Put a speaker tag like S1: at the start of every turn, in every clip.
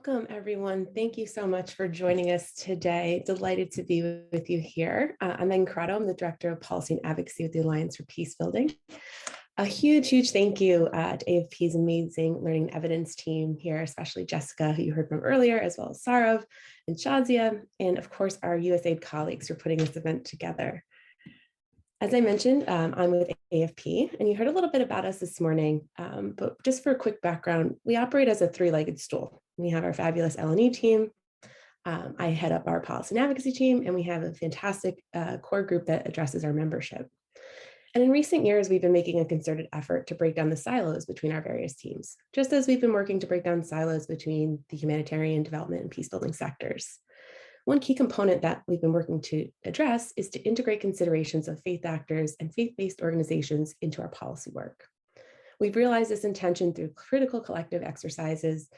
S1: Welcome, everyone. Thank you so much for joining us today. Delighted to be with you here. I'm Megan Corrado. I'm the Director of Policy and Advocacy with the Alliance for Peacebuilding. A huge thank you to AFP's amazing learning and evidence team here, especially Jessica, who you heard from earlier, as well as Sarav and Shazia, and of course, our USAID colleagues for putting this event together. As I mentioned, I'm with AFP, and you heard a little bit about us this morning, but just for a quick background, we operate as a three-legged stool. We have our fabulous L&E team. I head up our policy and advocacy team, and we have a fantastic core group that addresses our membership. And in recent years, we've been making a concerted effort to break down the silos between our various teams, just as we've been working to break down silos between the humanitarian, development, and peacebuilding sectors. One key component that we've been working to address is to integrate considerations of faith actors and faith-based organizations into our policy work. We've realized this intention through critical collective exercises,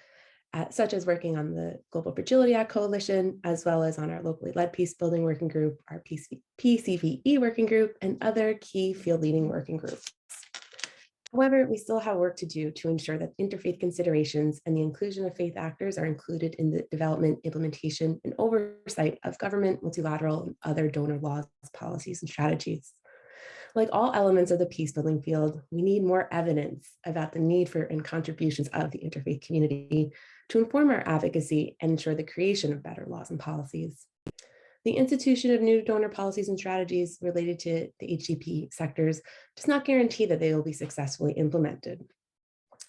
S1: such as working on the Global Fragility Act Coalition, as well as on our locally led peacebuilding working group, our PCVE working group, and other key field leading working groups. However, we still have work to do to ensure that interfaith considerations and the inclusion of faith actors are included in the development, implementation, and oversight of government, multilateral, and other donor laws, policies, and strategies. Like all elements of the peacebuilding field, we need more evidence about the need for and contributions of the interfaith community to inform our advocacy and ensure the creation of better laws and policies. The institution of new donor policies and strategies related to the HDP sectors does not guarantee that they will be successfully implemented.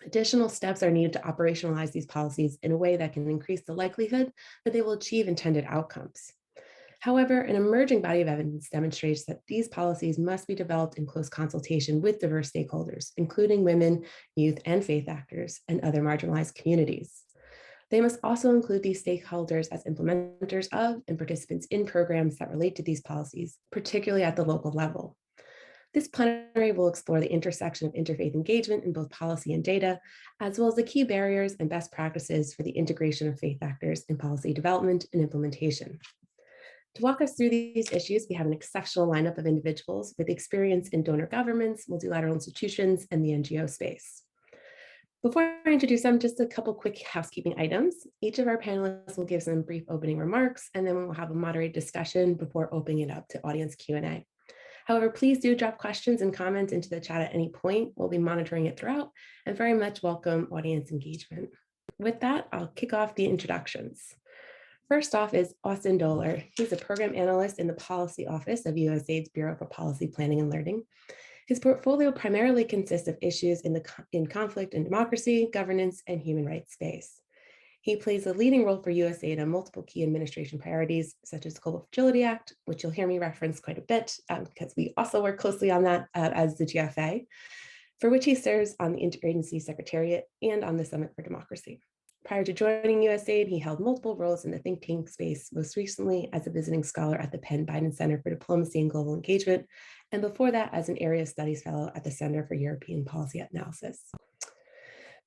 S1: Additional steps are needed to operationalize these policies in a way that can increase the likelihood that they will achieve intended outcomes. However, an emerging body of evidence demonstrates that these policies must be developed in close consultation with diverse stakeholders, including women, youth, and faith actors, and other marginalized communities. They must also include these stakeholders as implementers of and participants in programs that relate to these policies, particularly at the local level. This plenary will explore the intersection of interfaith engagement in both policy and data, as well as the key barriers and best practices for the integration of faith actors in policy development and implementation. To walk us through these issues, we have an exceptional lineup of individuals with experience in donor governments, multilateral institutions, and the NGO space. Before I introduce them, just a couple quick housekeeping items. Each of our panelists will give some brief opening remarks, and then we'll have a moderated discussion before opening it up to audience Q&A. However, please do drop questions and comments into the chat at any point. We'll be monitoring it throughout and very much welcome audience engagement. With that, I'll kick off the introductions. First off is Austin Doler. He's a program analyst in the policy office of USAID's Bureau for Policy Planning and Learning. His portfolio primarily consists of issues in conflict and democracy, governance, and human rights space. He plays a leading role for USAID on multiple key administration priorities, such as the Global Fragility Act, which you'll hear me reference quite a bit because we also work closely on that as the GFA, for which he serves on the Interagency Secretariat and on the Summit for Democracy. Prior to joining USAID, he held multiple roles in the think tank space, most recently as a visiting scholar at the Penn Biden Center for Diplomacy and Global Engagement, and before that as an Area Studies Fellow at the Center for European Policy Analysis.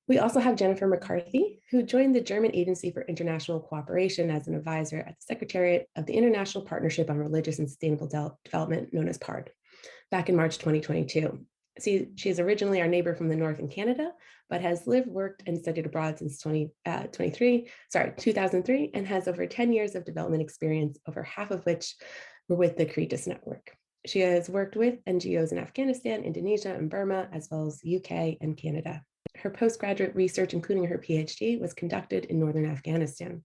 S1: We also have Jennifer McCarthy, who joined the German Agency for International Cooperation as an advisor at the Secretariat of the International Partnership on Religious and Sustainable Development, known as PARD, back in March 2022. She is originally our neighbor from the north in Canada, but has lived, worked, and studied abroad since 2003, and has over 10 years of development experience, over half of which were with the Caritas Network. She has worked with NGOs in Afghanistan, Indonesia, and Burma, as well as the UK and Canada. Her postgraduate research, including her PhD, was conducted in northern Afghanistan.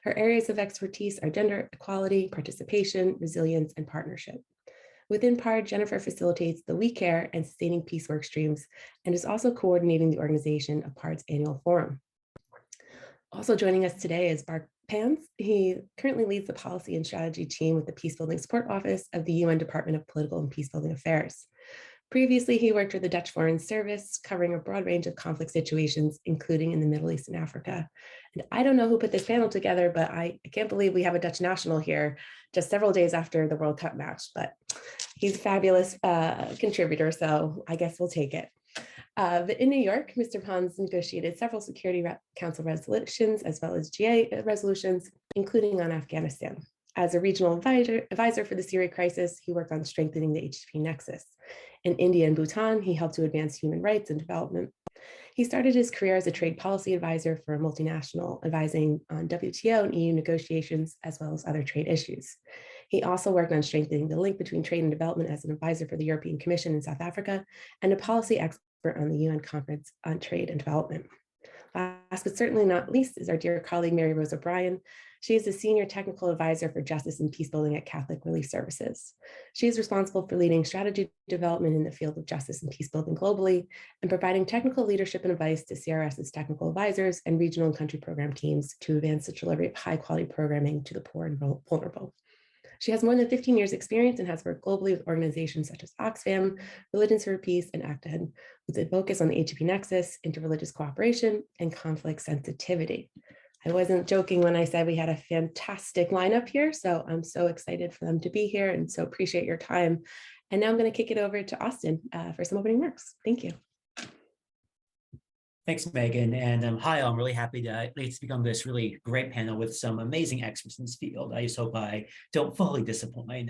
S1: Her areas of expertise are gender equality, participation, resilience, and partnership. Within PARD, Jennifer facilitates the We Care and Sustaining Peace work streams and is also coordinating the organization of PARD's annual forum. Also joining us today is Bart Pans. He currently leads the policy and strategy team with the Peacebuilding Support Office of the UN Department of Political and Peacebuilding Affairs. Previously, he worked with the Dutch Foreign Service, covering a broad range of conflict situations, including in the Middle East and Africa. And I don't know who put this panel together, but I can't believe we have a Dutch national here just several days after the World Cup match, but he's a fabulous contributor, so I guess we'll take it. But in New York, Mr. Pons negotiated several Security Council resolutions, as well as GA resolutions, including on Afghanistan. As a regional advisor for the Syria crisis, he worked on strengthening the HDP nexus. In India and Bhutan, he helped to advance human rights and development. He started his career as a trade policy advisor for a multinational, advising on WTO and EU negotiations, as well as other trade issues. He also worked on strengthening the link between trade and development as an advisor for the European Commission in South Africa and a policy expert on the UN Conference on Trade and Development. Last but certainly not least is our dear colleague, Mary Rose O'Brien. She is the Senior Technical Advisor for Justice and Peacebuilding at Catholic Relief Services. She is responsible for leading strategy development in the field of justice and peacebuilding globally and providing technical leadership and advice to CRS's technical advisors and regional and country program teams to advance the delivery of high-quality programming to the poor and vulnerable. She has more than 15 years experience and has worked globally with organizations such as Oxfam, Religions for Peace, and ACTED, with a focus on the HEP nexus, interreligious cooperation, and conflict sensitivity. I wasn't joking when I said we had a fantastic lineup here, so I'm so excited for them to be here and so appreciate your time. And now I'm going to kick it over to Austin for some opening remarks. Thank you.
S2: Thanks, Megan. And hi, I'm really happy to speak on this really great panel with some amazing experts in this field. I just hope I don't fully disappoint.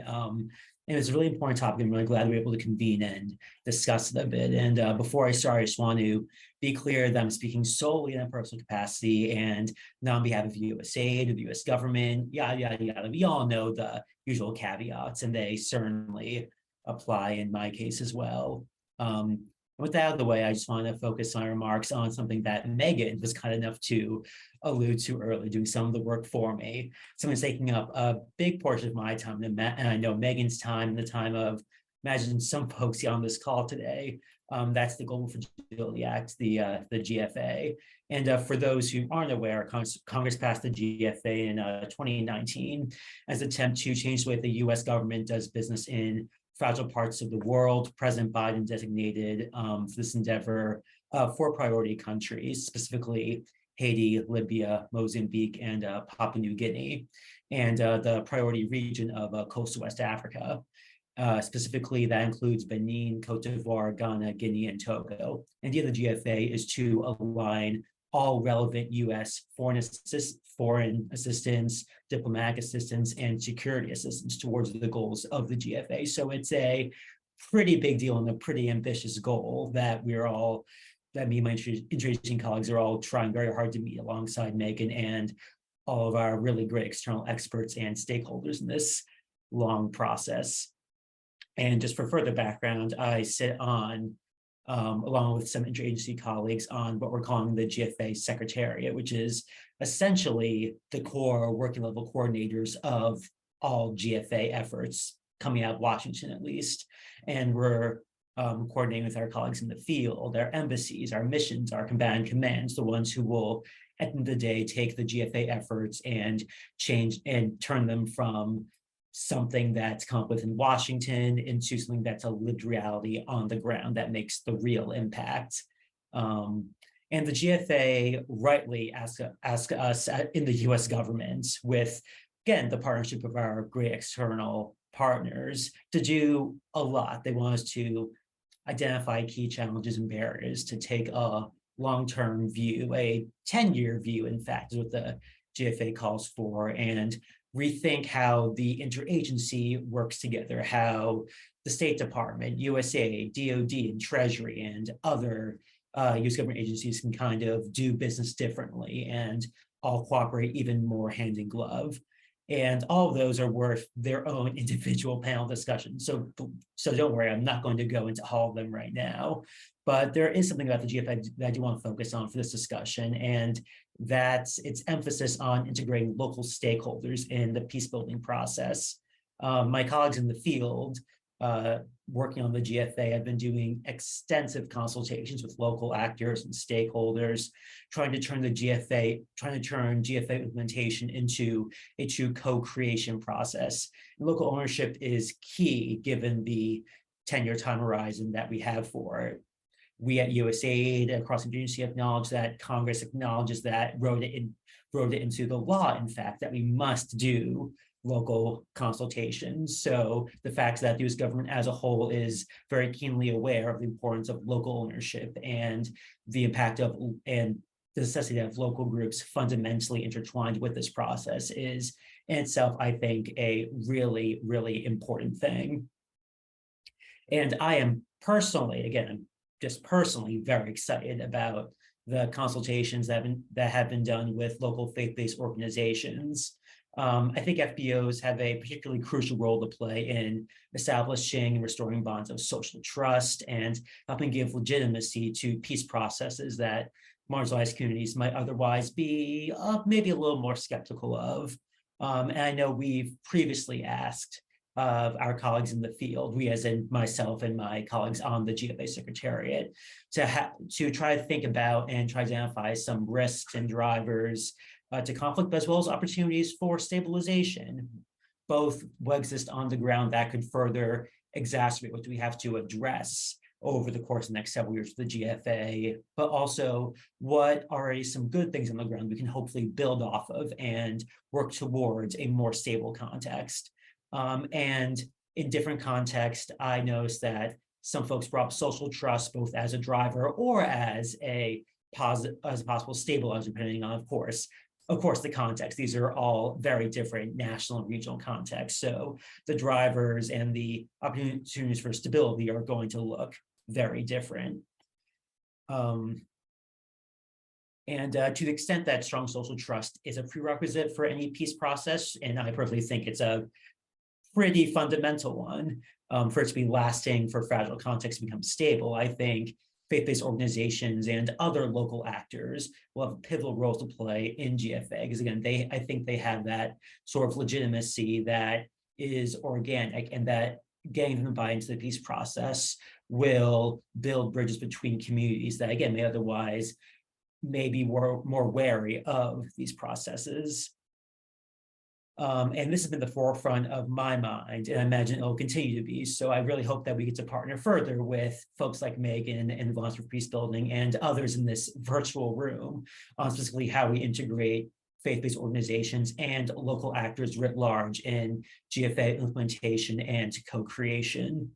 S2: And it's a really important topic. I'm really glad we were able to convene and discuss it a bit. And before I start, I just want to be clear that I'm speaking solely in a personal capacity and not on behalf of USAID or the US government, yada, yada, yada. We all know the usual caveats, and they certainly apply in my case as well. With that out of the way, I just want to focus my remarks on something that Megan was kind enough to allude to earlier, doing some of the work for me. Someone's taking up a big portion of my time, and I know Megan's time and the time of, imagine some folks on this call today. That's the Global Fragility Act, the GFA. And for those who aren't aware, Congress passed the GFA in 2019 as an attempt to change the way the US government does business in fragile parts of the world. President Biden designated this endeavor 4 priority countries, specifically Haiti, Libya, Mozambique, and Papua New Guinea, and the priority region of coastal West Africa. Specifically, that includes Benin, Cote d'Ivoire, Ghana, Guinea, and Togo. And the GFA is to align all relevant U.S. foreign assistance, diplomatic assistance, and security assistance towards the goals of the GFA. So it's a pretty big deal and a pretty ambitious goal that me and my interesting colleagues are all trying very hard to meet alongside Megan and all of our really great external experts and stakeholders in this long process. And just for further background, I sit on along with some interagency colleagues on what we're calling the GFA Secretariat, which is essentially the core working level coordinators of all GFA efforts coming out of Washington, at least. And we're coordinating with our colleagues in the field, our embassies, our missions, our combatant commands, the ones who will, at the end of the day, take the GFA efforts and change and turn them from something that's come up with in Washington into something that's a lived reality on the ground that makes the real impact. And the GFA rightly ask us in the US government with, again, the partnership of our great external partners to do a lot. They want us to identify key challenges and barriers, to take a long-term view, a 10-year view, in fact, is what the GFA calls for, and rethink how the interagency works together, how the State Department, USAID, DOD, and Treasury, and other US government agencies can kind of do business differently and all cooperate even more hand in glove. And all of those are worth their own individual panel discussions. So don't worry, I'm not going to go into all of them right now, but there is something about the GFA that I do want to focus on for this discussion, and that's its emphasis on integrating local stakeholders in the peacebuilding process. My colleagues in the field working on the GFA have been doing extensive consultations with local actors and stakeholders, trying to turn GFA implementation into a true co-creation process. And local ownership is key given the 10-year time horizon that we have for it. We at USAID across the agency acknowledge that, Congress acknowledges that, wrote it into the law, in fact, that we must do local consultations. So the fact that the US government as a whole is very keenly aware of the importance of local ownership and the impact of and the necessity of local groups fundamentally intertwined with this process is in itself, I think, a really, really important thing. And I am personally, again, I'm just personally very excited about the consultations that have been done with local faith-based organizations. I think FBOs have a particularly crucial role to play in establishing and restoring bonds of social trust and helping give legitimacy to peace processes that marginalized communities might otherwise be maybe a little more skeptical of. And I know we've previously asked of our colleagues in the field, we as in myself and my colleagues on the GFA Secretariat, to try to think about and try to identify some risks and drivers to conflict, as well as opportunities for stabilization, both what exists on the ground that could further exacerbate what we have to address over the course of the next several years for the GFA, but also what are already some good things on the ground we can hopefully build off of and work towards a more stable context. And in different contexts, I noticed that some folks brought up social trust both as a driver or as a possible stabilizer, depending on, of course, the context. These are all very different national and regional contexts. So the drivers and the opportunities for stability are going to look very different. And to the extent that strong social trust is a prerequisite for any peace process, and I personally think it's a pretty fundamental one for it to be lasting, for fragile contexts to become stable, I think faith-based organizations and other local actors will have a pivotal role to play in GFA, because again, I think they have that sort of legitimacy that is organic, and that getting them to buy into the peace process will build bridges between communities that, again, may otherwise maybe more wary of these processes. And this has been the forefront of my mind, and I imagine it'll continue to be. So I really hope that we get to partner further with folks like Megan and Volunteer for Peacebuilding and others in this virtual room on specifically how we integrate faith-based organizations and local actors writ large in GFA implementation and co-creation.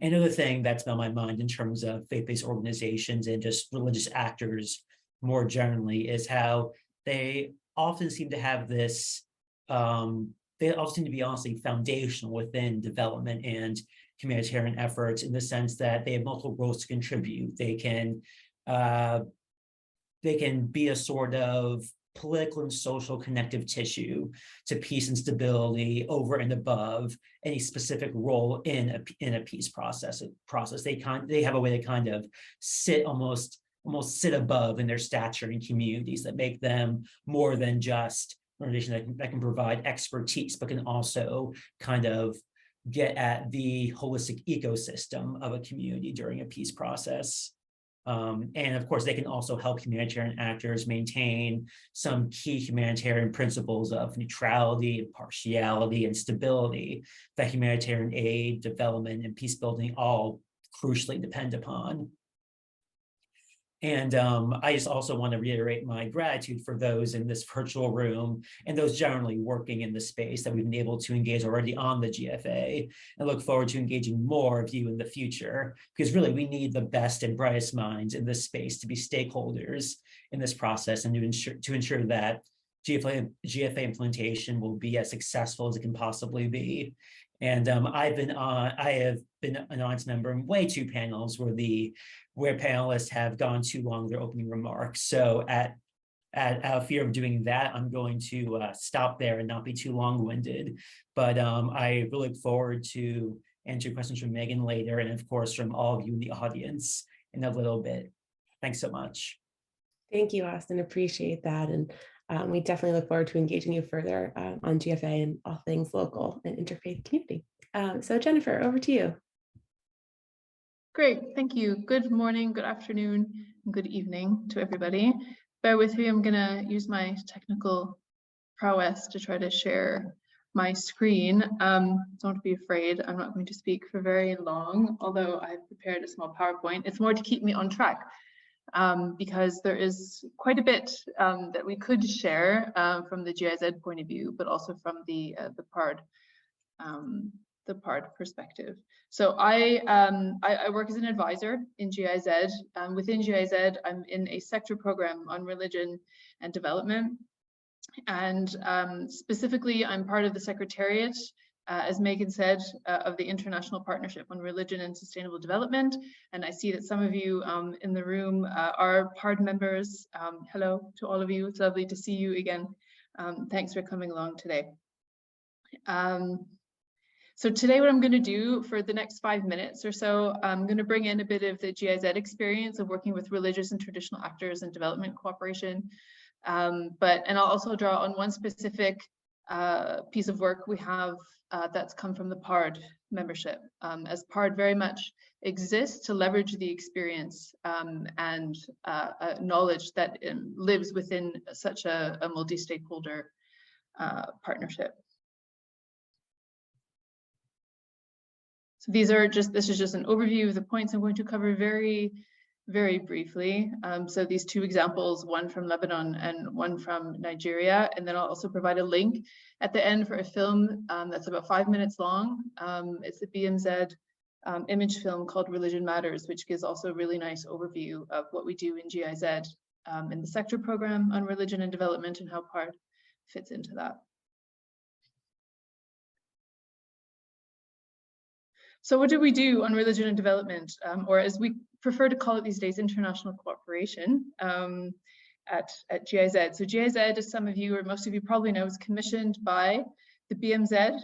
S2: Another thing that's been on my mind in terms of faith-based organizations and just religious actors more generally is how they often seem to have this, they also seem to be honestly foundational within development and humanitarian efforts, in the sense that they have multiple roles to contribute. They can be a sort of political and social connective tissue to peace and stability over and above any specific role in a peace process. They have a way to kind of almost sit above in their stature in communities that make them more than just an organization that can provide expertise, but can also kind of get at the holistic ecosystem of a community during a peace process. And of course, they can also help humanitarian actors maintain some key humanitarian principles of neutrality, impartiality, and stability that humanitarian aid, development, and peace building all crucially depend upon. And I just also want to reiterate my gratitude for those in this virtual room and those generally working in the space that we've been able to engage already on the GFA, and look forward to engaging more of you in the future, because really we need the best and brightest minds in this space to be stakeholders in this process, and to ensure that GFA implementation will be as successful as it can possibly be. And I have been an audience member in way too panels where panelists have gone too long their opening remarks. So out of fear of doing that, I'm going to stop there and not be too long-winded. But I really look forward to answering questions from Megan later, and of course from all of you in the audience in a little bit. Thanks so much.
S1: Thank you, Austin. Appreciate that. And we definitely look forward to engaging you further on GFA and all things local and interfaith community. So Jennifer, over to you.
S3: Great, thank you. Good morning, good afternoon, and good evening to everybody. Bear with me, I'm gonna use my technical prowess to try to share my screen. Don't be afraid, I'm not going to speak for very long, although I've prepared a small PowerPoint. It's more to keep me on track, because there is quite a bit that we could share from the GIZ point of view, but also from the PARD perspective. So I work as an advisor in GIZ. Within GIZ, I'm in a sector program on religion and development. And specifically, I'm part of the Secretariat as Megan said, of the International Partnership on Religion and Sustainable Development. And I see that some of you in the room are PARD members. Hello to all of you. It's lovely to see you again. Thanks for coming along today. So today what I'm going to do for the next 5 minutes or so, I'm going to bring in a bit of the GIZ experience of working with religious and traditional actors in development cooperation. And I'll also draw on one specific piece of work we have that's come from the PARD membership, as PARD very much exists to leverage the experience and knowledge that lives within such a multi-stakeholder partnership. So this is just an overview of the points I'm going to cover very, very briefly. So these two examples, one from Lebanon and one from Nigeria, and then I'll also provide a link at the end for a film that's about 5 minutes long. It's a BMZ image film called Religion Matters, which gives also a really nice overview of what we do in GIZ in the sector program on religion and development and how PARD fits into that. So what do we do on religion and development, or as we prefer to call it these days, international cooperation at GIZ? So GIZ, as some of you or most of you probably know, is commissioned by the BMZ,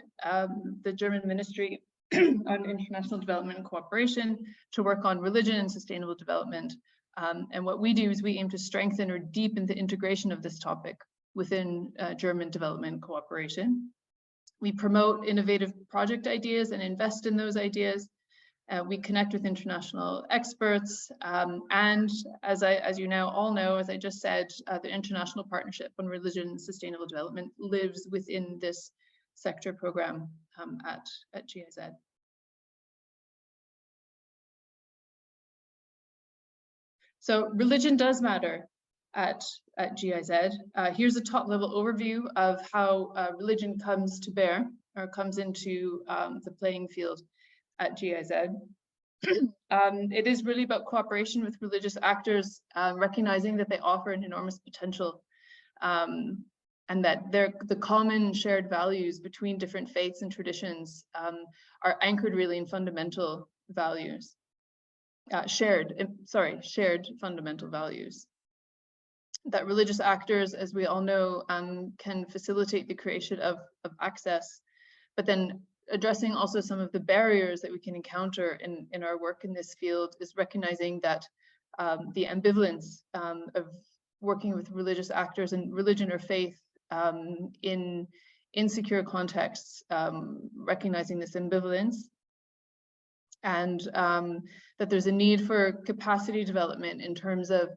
S3: the German Ministry on International Development and Cooperation, to work on religion and sustainable development. And what we do is we aim to strengthen or deepen the integration of this topic within German development cooperation. We promote innovative project ideas and invest in those ideas. We connect with international experts. And as you now all know, as I just said, the International Partnership on Religion and Sustainable Development lives within this sector program at GIZ. So religion does matter at GIZ. Here's a top level overview of how religion comes to bear or comes into the playing field at GIZ. It is really about cooperation with religious actors, recognizing that they offer an enormous potential and that the common shared values between different faiths and traditions are anchored really in fundamental values, shared fundamental values. That religious actors, as we all know, can facilitate the creation of access, but then addressing also some of the barriers that we can encounter in our work in this field is recognizing that the ambivalence of working with religious actors and religion or faith in insecure contexts, recognizing this ambivalence, and that there's a need for capacity development in terms of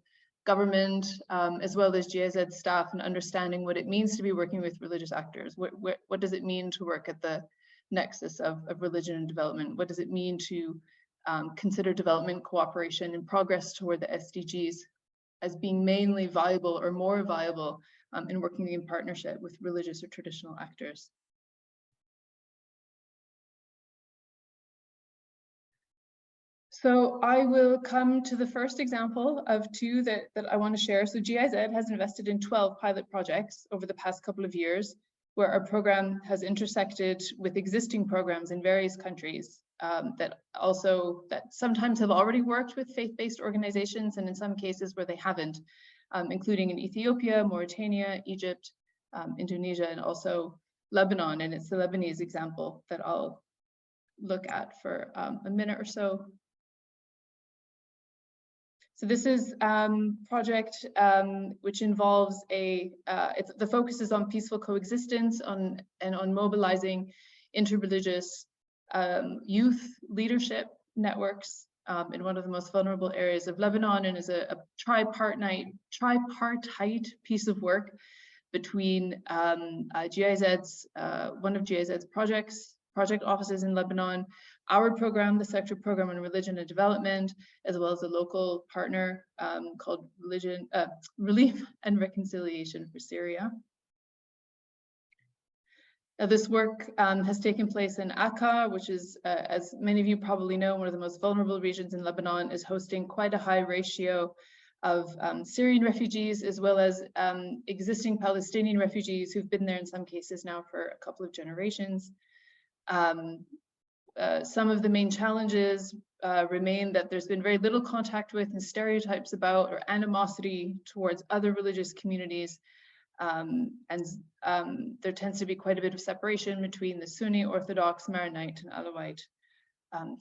S3: government, as well as GIZ staff, and understanding what it means to be working with religious actors. What does it mean to work at the nexus of religion and development? What does it mean to consider development cooperation and progress toward the SDGs as being mainly viable or more viable in working in partnership with religious or traditional actors? So I will come to the first example of two that I want to share. So GIZ has invested in 12 pilot projects over the past couple of years, where our program has intersected with existing programs in various countries that sometimes have already worked with faith-based organizations, and in some cases where they haven't, including in Ethiopia, Mauritania, Egypt, Indonesia, and also Lebanon. And it's the Lebanese example that I'll look at for a minute or so. So this is a project which involves the focus is on peaceful coexistence and on mobilizing interreligious youth leadership networks in one of the most vulnerable areas of Lebanon, and is a tripartite piece of work between GIZ's one of GIZ's project offices in Lebanon, our program, the sector program on religion and development, as well as a local partner called Relief and Reconciliation for Syria. Now, this work has taken place in Akka, which is, as many of you probably know, one of the most vulnerable regions in Lebanon, is hosting quite a high ratio of Syrian refugees, as well as existing Palestinian refugees who've been there in some cases now for a couple of generations. Some of the main challenges remain that there's been very little contact with and stereotypes about or animosity towards other religious communities. There tends to be quite a bit of separation between the Sunni, Orthodox, Maronite, and Alawite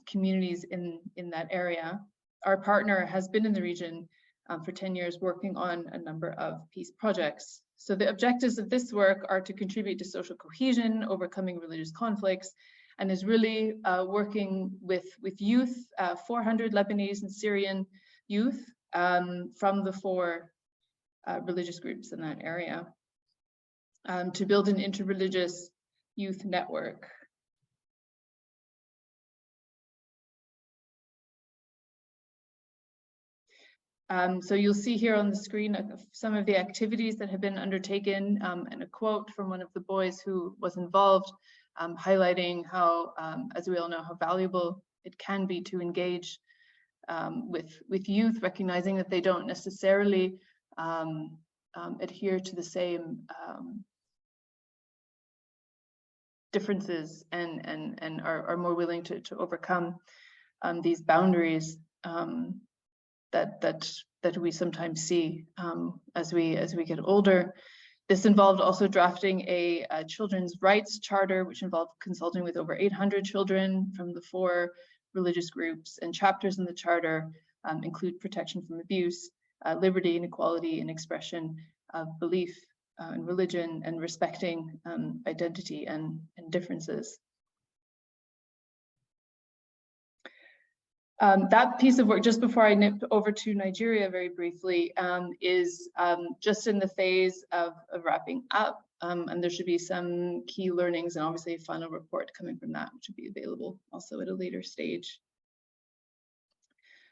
S3: communities in that area. Our partner has been in the region for 10 years working on a number of peace projects. So the objectives of this work are to contribute to social cohesion, overcoming religious conflicts, and is really working with youth, 400 Lebanese and Syrian youth from the 4 religious groups in that area to build an interreligious youth network. So you'll see here on the screen some of the activities that have been undertaken and a quote from one of the boys who was involved, highlighting how, as we all know, how valuable it can be to engage with youth, recognizing that they don't necessarily adhere to the same differences and are more willing to overcome these boundaries that we sometimes see as we get older. This involved also drafting a children's rights charter, which involved consulting with over 800 children from the 4 religious groups, and chapters in the charter include protection from abuse, liberty and equality and expression of belief and religion, and respecting identity and differences. That piece of work, just before I nip over to Nigeria very briefly, is just in the phase of wrapping up, and there should be some key learnings and obviously a final report coming from that, which will be available also at a later stage.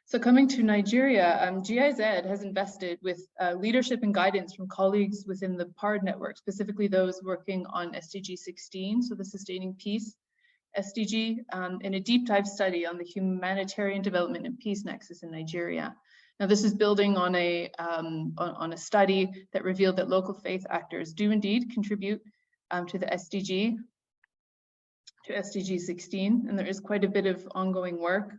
S3: So coming to Nigeria, GIZ has invested with leadership and guidance from colleagues within the PARD network, specifically those working on SDG 16, so the Sustaining Peace SDG, in a deep dive study on the humanitarian development and peace nexus in Nigeria. Now, this is building on a study that revealed that local faith actors do indeed contribute to the SDG, to SDG 16, and there is quite a bit of ongoing work.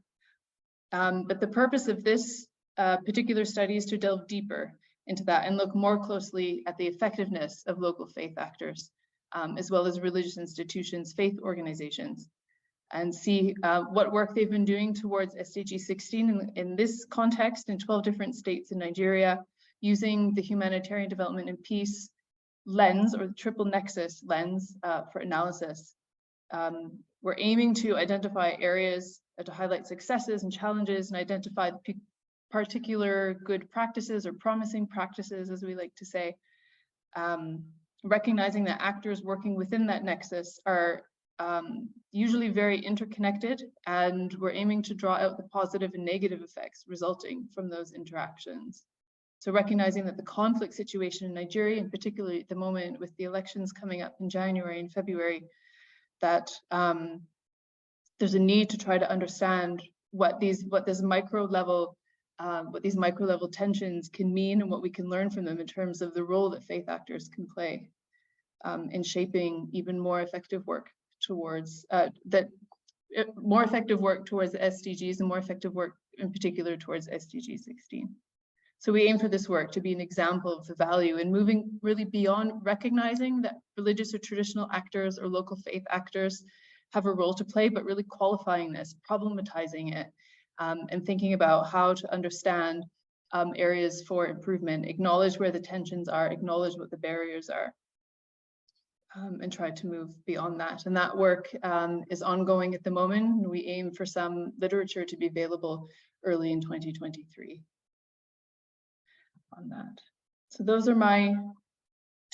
S3: But the purpose of this particular study is to delve deeper into that and look more closely at the effectiveness of local faith actors, as well as religious institutions, faith organizations, and see what work they've been doing towards SDG 16 in this context in 12 different states in Nigeria, using the humanitarian development and peace lens, or the triple nexus lens, for analysis. We're aiming to identify areas to highlight successes and challenges and identify the particular good practices or promising practices, as we like to say, recognizing that actors working within that nexus are usually very interconnected, and we're aiming to draw out the positive and negative effects resulting from those interactions. So recognizing that the conflict situation in Nigeria, and particularly at the moment with the elections coming up in January and February, that there's a need to try to understand what these micro level tensions can mean and what we can learn from them in terms of the role that faith actors can play in shaping even more effective work towards more effective work towards the SDGs, and more effective work in particular towards SDG 16. So we aim for this work to be an example of the value in moving really beyond recognizing that religious or traditional actors or local faith actors have a role to play, but really qualifying this, problematizing it, and thinking about how to understand areas for improvement, acknowledge where the tensions are, acknowledge what the barriers are, and try to move beyond that. And that work is ongoing at the moment. We aim for some literature to be available early in 2023 on that. So those are my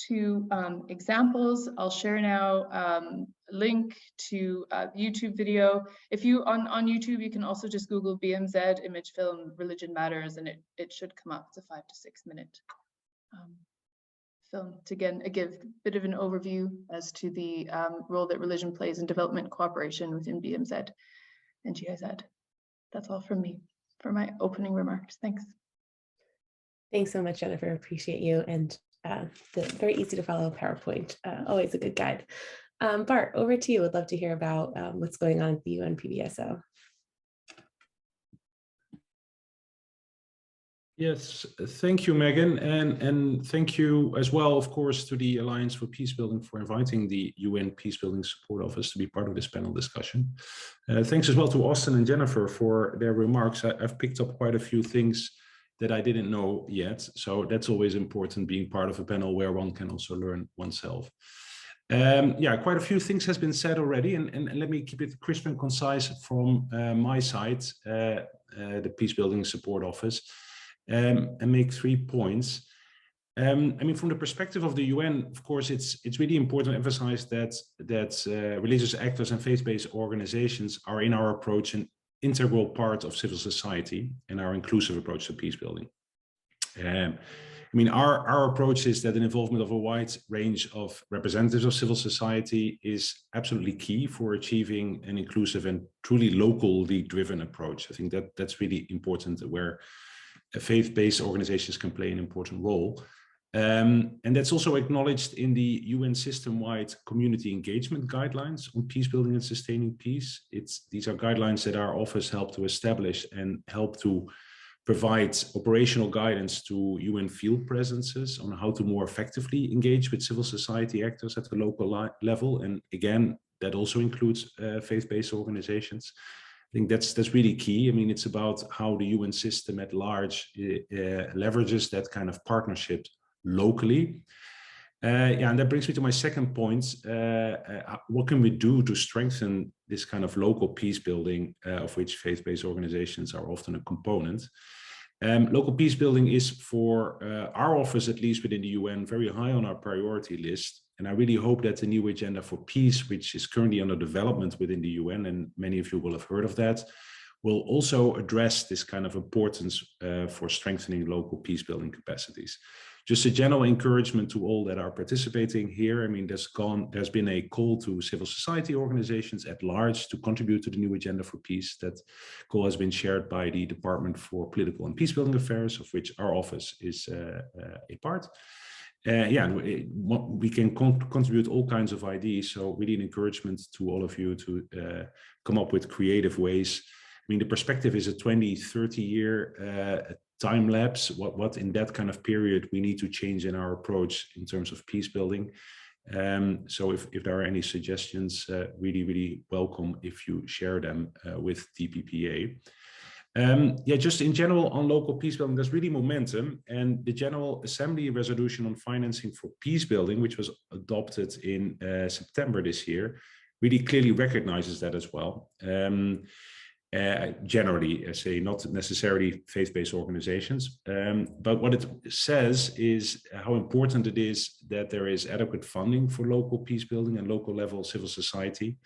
S3: 2 examples. I'll share now a link to a YouTube video. If you on YouTube, you can also just Google BMZ image film Religion Matters, and it should come up. It's a 5 to 6 minute film to again give a bit of an overview as to the role that religion plays in development cooperation within BMZ and GIZ. That's all from me for my opening remarks. Thanks.
S1: Thanks so much, Jennifer. Appreciate you. And the very easy to follow PowerPoint, always a good guide. Bart, over to you. Would love to hear about what's going on at the UN PBSO.
S4: Yes, thank you, Megan, and thank you as well, of course, to the Alliance for Peacebuilding for inviting the UN Peacebuilding Support Office to be part of this panel discussion. Thanks as well to Austin and Jennifer for their remarks. I've picked up quite a few things that I didn't know yet, so that's always important, being part of a panel where one can also learn oneself. Yeah, quite a few things has been said already, and let me keep it crisp and concise from my side, the Peacebuilding Support Office. And make 3 points. I mean, from the perspective of the UN, of course, it's really important to emphasize that religious actors and faith-based organizations are in our approach an integral part of civil society and our inclusive approach to peace building. I mean, our approach is that an involvement of a wide range of representatives of civil society is absolutely key for achieving an inclusive and truly locally driven approach. I think that's really important, where faith-based organizations can play an important role. And that's also acknowledged in the UN system-wide community engagement guidelines on peace building and sustaining peace. These are guidelines that our office helped to establish and help to provide operational guidance to UN field presences on how to more effectively engage with civil society actors at the local level. And again, that also includes faith-based organizations. I think that's really key. I mean, it's about how the UN system at large leverages that kind of partnership locally. Yeah, and that brings me to my second point. What can we do to strengthen this kind of local peace building, of which faith-based organizations are often a component? Local peace building is, for our office, at least within the UN, very high on our priority list. And I really hope that the new agenda for peace, which is currently under development within the UN, and many of you will have heard of that, will also address this kind of importance for strengthening local peace building capacities. Just a general encouragement to all that are participating here. I mean, there's been a call to civil society organizations at large to contribute to the new agenda for peace. That call has been shared by the Department for Political and Peacebuilding Affairs, of which our office is a part. Yeah, we can contribute all kinds of ideas. So really an encouragement to all of you to come up with creative ways. I mean, the perspective is a 20, 30 year time lapse. What in that kind of period we need to change in our approach in terms of peace building. So if there are any suggestions, really welcome if you share them with DPPA. Yeah, just in general on local peace building, there's really momentum, and the General Assembly resolution on financing for peace building, which was adopted in September this year, really clearly recognizes that as well. Generally, I say, not necessarily faith-based organizations, but what it says is how important it is that there is adequate funding for local peace building and local level civil society,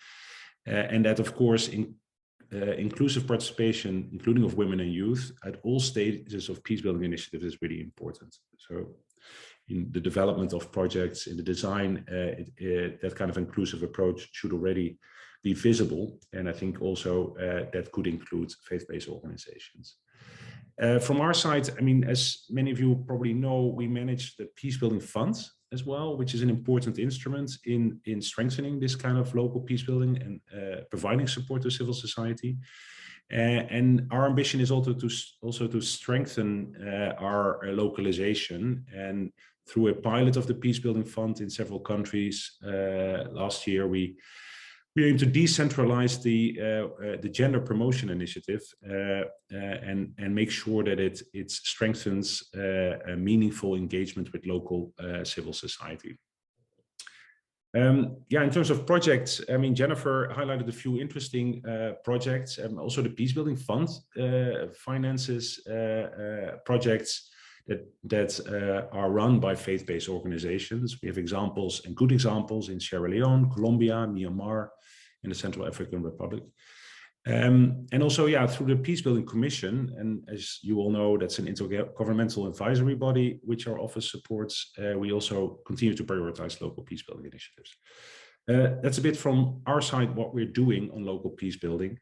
S4: and that, of course, inclusive participation, including of women and youth, at all stages of peace building initiatives is really important. So in the development of projects, in the design, that kind of inclusive approach should already be visible. And I think also that could include faith-based organizations. From our side, I mean, as many of you probably know, we manage the Peace Building Fund as well, which is an important instrument in strengthening this kind of local peace building and providing support to civil society. And our ambition is also to strengthen our localization. And through a pilot of the Peace Building Fund in several countries last year, we aim to decentralize the gender promotion initiative and make sure that it strengthens a meaningful engagement with local civil society. Yeah, in terms of projects, I mean, Jennifer highlighted a few interesting projects. Also, the Peace Building Fund finances projects that are run by faith-based organizations. We have examples and good examples in Sierra Leone, Colombia, Myanmar, and the Central African Republic. And also, yeah, through the Peace Building Commission, and as you all know, that's an intergovernmental advisory body which our office supports. We also continue to prioritize local peace building initiatives. That's a bit from our side what we're doing on local peace building.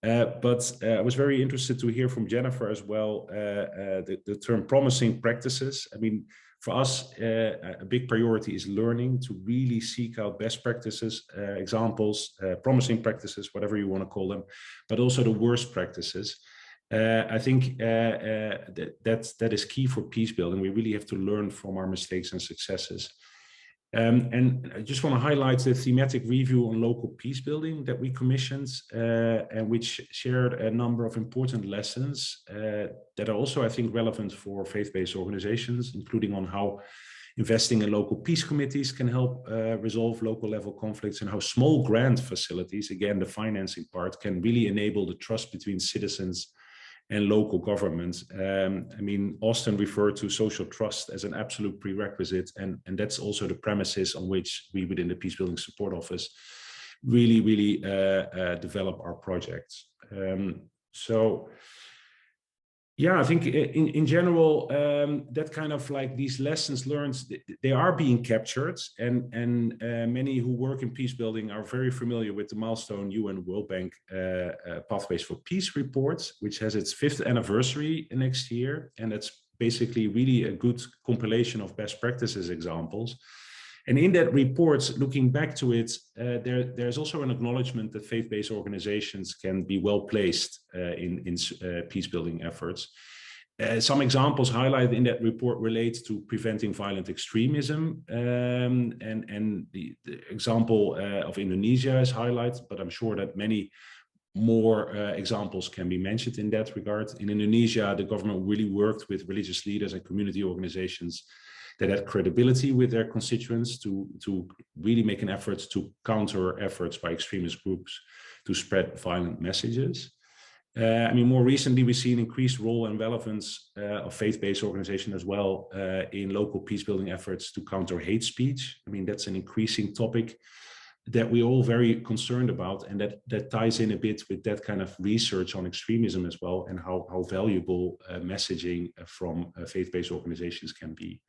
S4: But I was very interested to hear from Jennifer as well, the term promising practices. I mean, For us, a big priority is learning, to really seek out best practices, examples, promising practices, whatever you want to call them, but also the worst practices. I think that is key for peace building. We really have to learn from our mistakes and successes. And I just want to highlight the thematic review on local peace building that we commissioned, and which shared a number of important lessons that are also, I think, relevant for faith-based organizations, including on how investing in local peace committees can help resolve local level conflicts, and how small grant facilities, again, the financing part, can really enable the trust between citizens and local government. I mean, Austin referred to social trust as an absolute prerequisite, and that's also the premises on which we within the Peacebuilding Support Office really develop our projects. So yeah, I think in general, that kind of like these lessons learned, they are being captured, and many who work in peace building are very familiar with the milestone UN World Bank Pathways for Peace report, which has its 5th anniversary next year. And that's basically really a good compilation of best practices examples. And in that report, looking back to it, there's also an acknowledgement that faith-based organizations can be well placed in peace building efforts. Some examples highlighted in that report relate to preventing violent extremism, and the example of Indonesia is highlighted, but I'm sure that many more examples can be mentioned in that regard. In Indonesia, the government really worked with religious leaders and community organizations that had credibility with their constituents to really make an effort to counter efforts by extremist groups to spread violent messages. I mean, more recently, we see an increased role and relevance of faith-based organizations as well in local peace-building efforts to counter hate speech. I mean, that's an increasing topic that we're all very concerned about, and that ties in a bit with that kind of research on extremism as well, and how valuable messaging from faith-based organizations can be.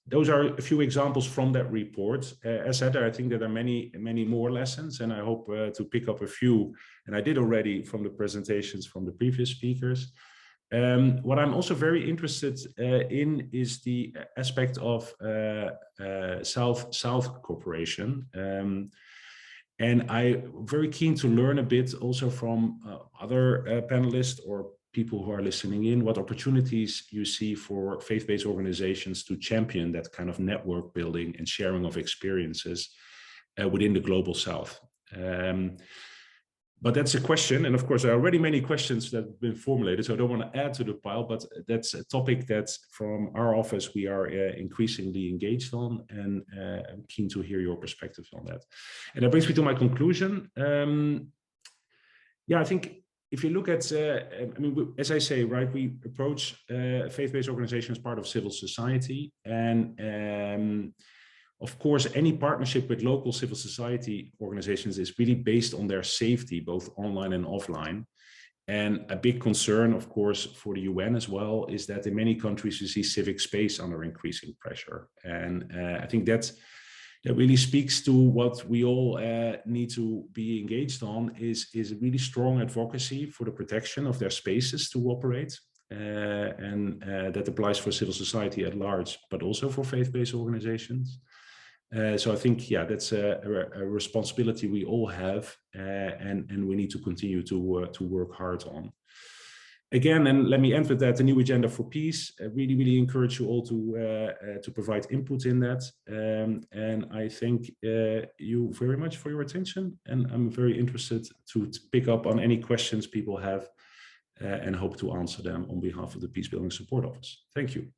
S4: Those are a few examples from that report. As said, I think there are many more lessons, and I hope to pick up a few, and I did already from the presentations from the previous speakers. What I'm also very interested in is the aspect of South cooperation. And I'm very keen to learn a bit also from other panelists or people who are listening in, what opportunities you see for faith-based organizations to champion that kind of network building and sharing of experiences within the Global South. But that's a question, and of course there are already many questions that have been formulated, so I don't want to add to the pile, but that's a topic that from our office we are increasingly engaged on, and I'm keen to hear your perspectives on that. And that brings me to my conclusion. Yeah, I think if you look at, I mean, as I say, right, we approach faith-based organizations as part of civil society, and of course, any partnership with local civil society organizations is really based on their safety, both online and offline. And a big concern, of course, for the UN as well, is that in many countries you see civic space under increasing pressure. And I think that really speaks to what we all need to be engaged on, is a really strong advocacy for the protection of their spaces to operate. And that applies for civil society at large, but also for faith-based organizations. So I think, yeah, that's a responsibility we all have, and we need to continue to work hard on. Again, and let me end with that, the new agenda for peace. I really encourage you all to provide input in that. And I thank you very much for your attention. And I'm very interested to pick up on any questions people have and hope to answer them on behalf of the Peacebuilding Support Office. Thank you.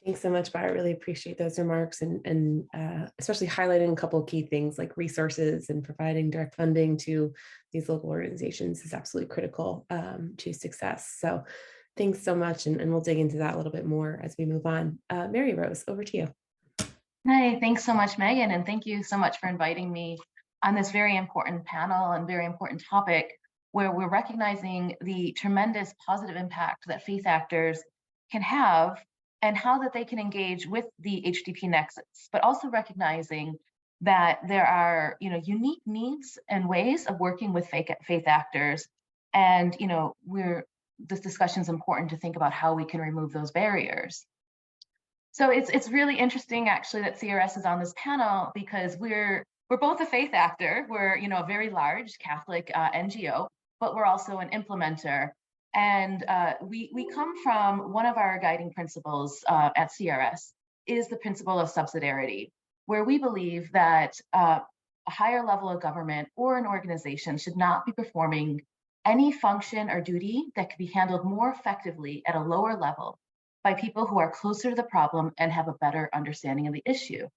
S1: Thanks so much, Bar. I really appreciate those remarks, and especially highlighting a couple of key things like resources and providing direct funding to these local organizations is absolutely critical to success. So thanks so much, and we'll dig into that a little bit more as we move on. Mary Rose, over to you.
S5: Hi, thanks so much, Megan, and thank you so much for inviting me on this very important panel and very important topic, where we're recognizing the tremendous positive impact that faith actors can have and how that they can engage with the HDP nexus, but also recognizing that there are, unique needs and ways of working with faith actors. And, this discussion is important to think about how we can remove those barriers. So it's really interesting actually that CRS is on this panel because we're both a faith actor. We're a very large Catholic NGO, but we're also an implementer. And we come from one of our guiding principles at CRS is the principle of subsidiarity, where we believe that a higher level of government or an organization should not be performing any function or duty that could be handled more effectively at a lower level by people who are closer to the problem and have a better understanding of the issue.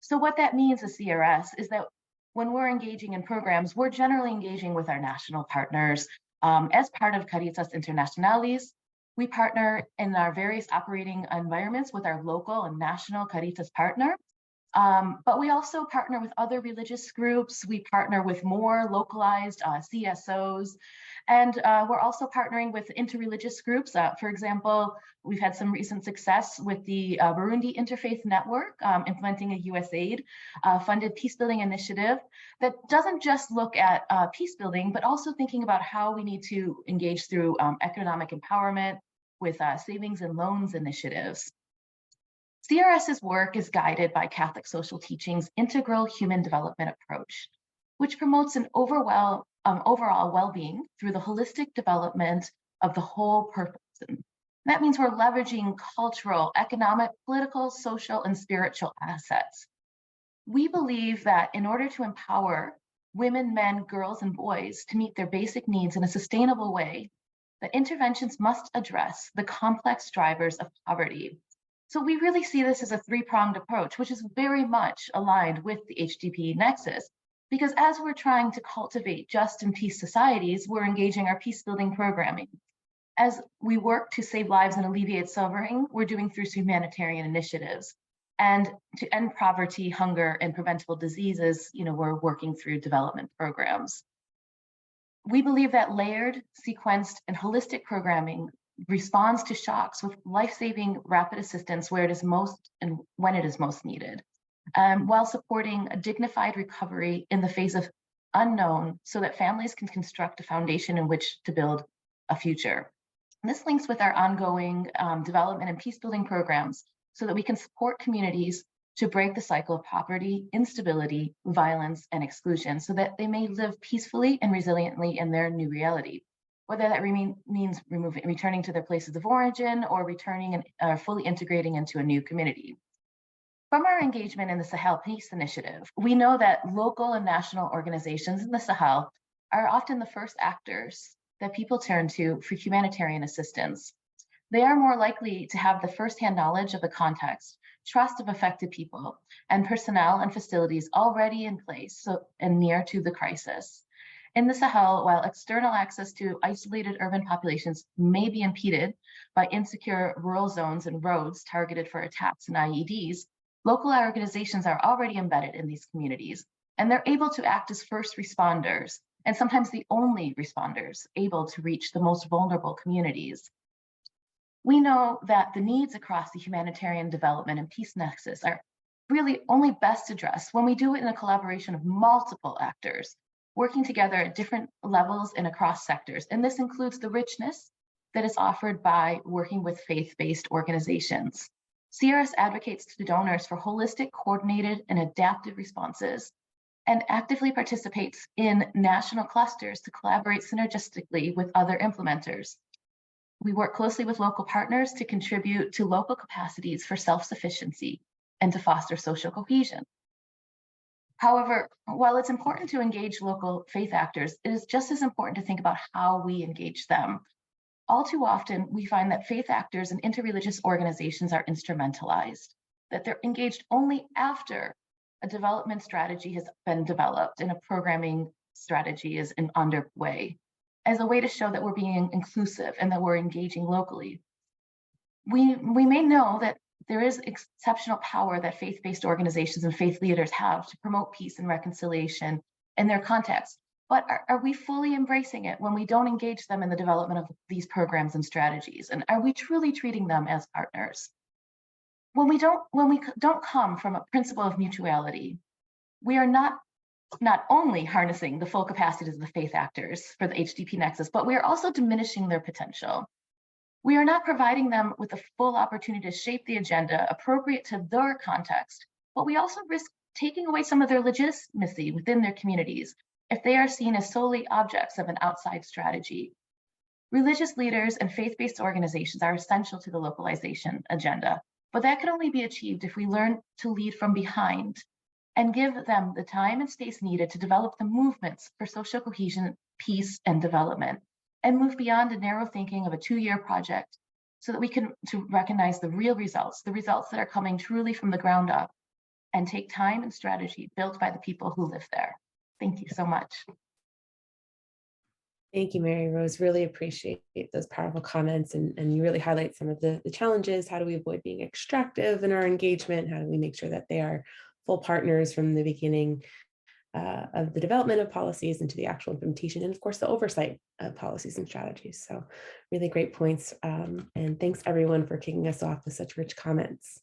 S5: So what that means as CRS is that when we're engaging in programs, we're generally engaging with our national partners. As part of Caritas Internationalis, we partner in our various operating environments with our local and national Caritas partner. But we also partner with other religious groups. We partner with more localized CSOs. And we're also partnering with interreligious groups. For example, we've had some recent success with the Burundi Interfaith Network, implementing a USAID funded peacebuilding initiative that doesn't just look at peacebuilding, but also thinking about how we need to engage through economic empowerment with savings and loans initiatives. CRS's work is guided by Catholic social teaching's integral human development approach, which promotes an overall well-being through the holistic development of the whole person. That means we're leveraging cultural, economic, political, social, and spiritual assets. We believe that in order to empower women, men, girls, and boys to meet their basic needs in a sustainable way, that interventions must address the complex drivers of poverty. So we really see this as a three-pronged approach, which is very much aligned with the HDP nexus, because as we're trying to cultivate just and peace societies, we're engaging our peace-building programming. As we work to save lives and alleviate suffering, we're doing through humanitarian initiatives. And to end poverty, hunger, and preventable diseases, we're working through development programs. We believe that layered, sequenced, and holistic programming responds to shocks with life-saving rapid assistance where it is most and when it is most needed, while supporting a dignified recovery in the face of unknown so that families can construct a foundation in which to build a future. And this links with our ongoing development and peace-building programs so that we can support communities to break the cycle of poverty, instability, violence, and exclusion so that they may live peacefully and resiliently in their new reality. Whether that means returning to their places of origin or returning and fully integrating into a new community. From our engagement in the Sahel Peace Initiative, we know that local and national organizations in the Sahel are often the first actors that people turn to for humanitarian assistance. They are more likely to have the firsthand knowledge of the context, trust of affected people, and personnel and facilities already in place and near to the crisis. In the Sahel, while external access to isolated urban populations may be impeded by insecure rural zones and roads targeted for attacks and IEDs, local organizations are already embedded in these communities, and they're able to act as first responders, and sometimes the only responders able to reach the most vulnerable communities. We know that the needs across the humanitarian development and peace nexus are really only best addressed when we do it in a collaboration of multiple actors, working together at different levels and across sectors. And this includes the richness that is offered by working with faith-based organizations. CRS advocates to donors for holistic, coordinated, and adaptive responses, and actively participates in national clusters to collaborate synergistically with other implementers. We work closely with local partners to contribute to local capacities for self-sufficiency and to foster social cohesion. However, while it's important to engage local faith actors, it is just as important to think about how we engage them. All too often, we find that faith actors and interreligious organizations are instrumentalized, that they're engaged only after a development strategy has been developed and a programming strategy is underway, as a way to show that we're being inclusive and that we're engaging locally. We may know that there is exceptional power that faith-based organizations and faith leaders have to promote peace and reconciliation in their context. But are we fully embracing it when we don't engage them in the development of these programs and strategies? And are we truly treating them as partners? When we don't come from a principle of mutuality, we are not only harnessing the full capacities of the faith actors for the HDP nexus, but we are also diminishing their potential. We are not providing them with a full opportunity to shape the agenda appropriate to their context, but we also risk taking away some of their legitimacy within their communities if they are seen as solely objects of an outside strategy. Religious leaders and faith-based organizations are essential to the localization agenda, but that can only be achieved if we learn to lead from behind and give them the time and space needed to develop the movements for social cohesion, peace, and development, and move beyond the narrow thinking of a 2-year project so that we can recognize the real results, the results that are coming truly from the ground up, and take time and strategy built by the people who live there. Thank you so much.
S1: Thank you, Mary Rose. Really appreciate those powerful comments, and you really highlight some of the challenges. How do we avoid being extractive in our engagement? How do we make sure that they are full partners from the beginning of the development of policies into the actual implementation, and of course the oversight of policies and strategies. So really great points, and thanks everyone for kicking us off with such rich comments.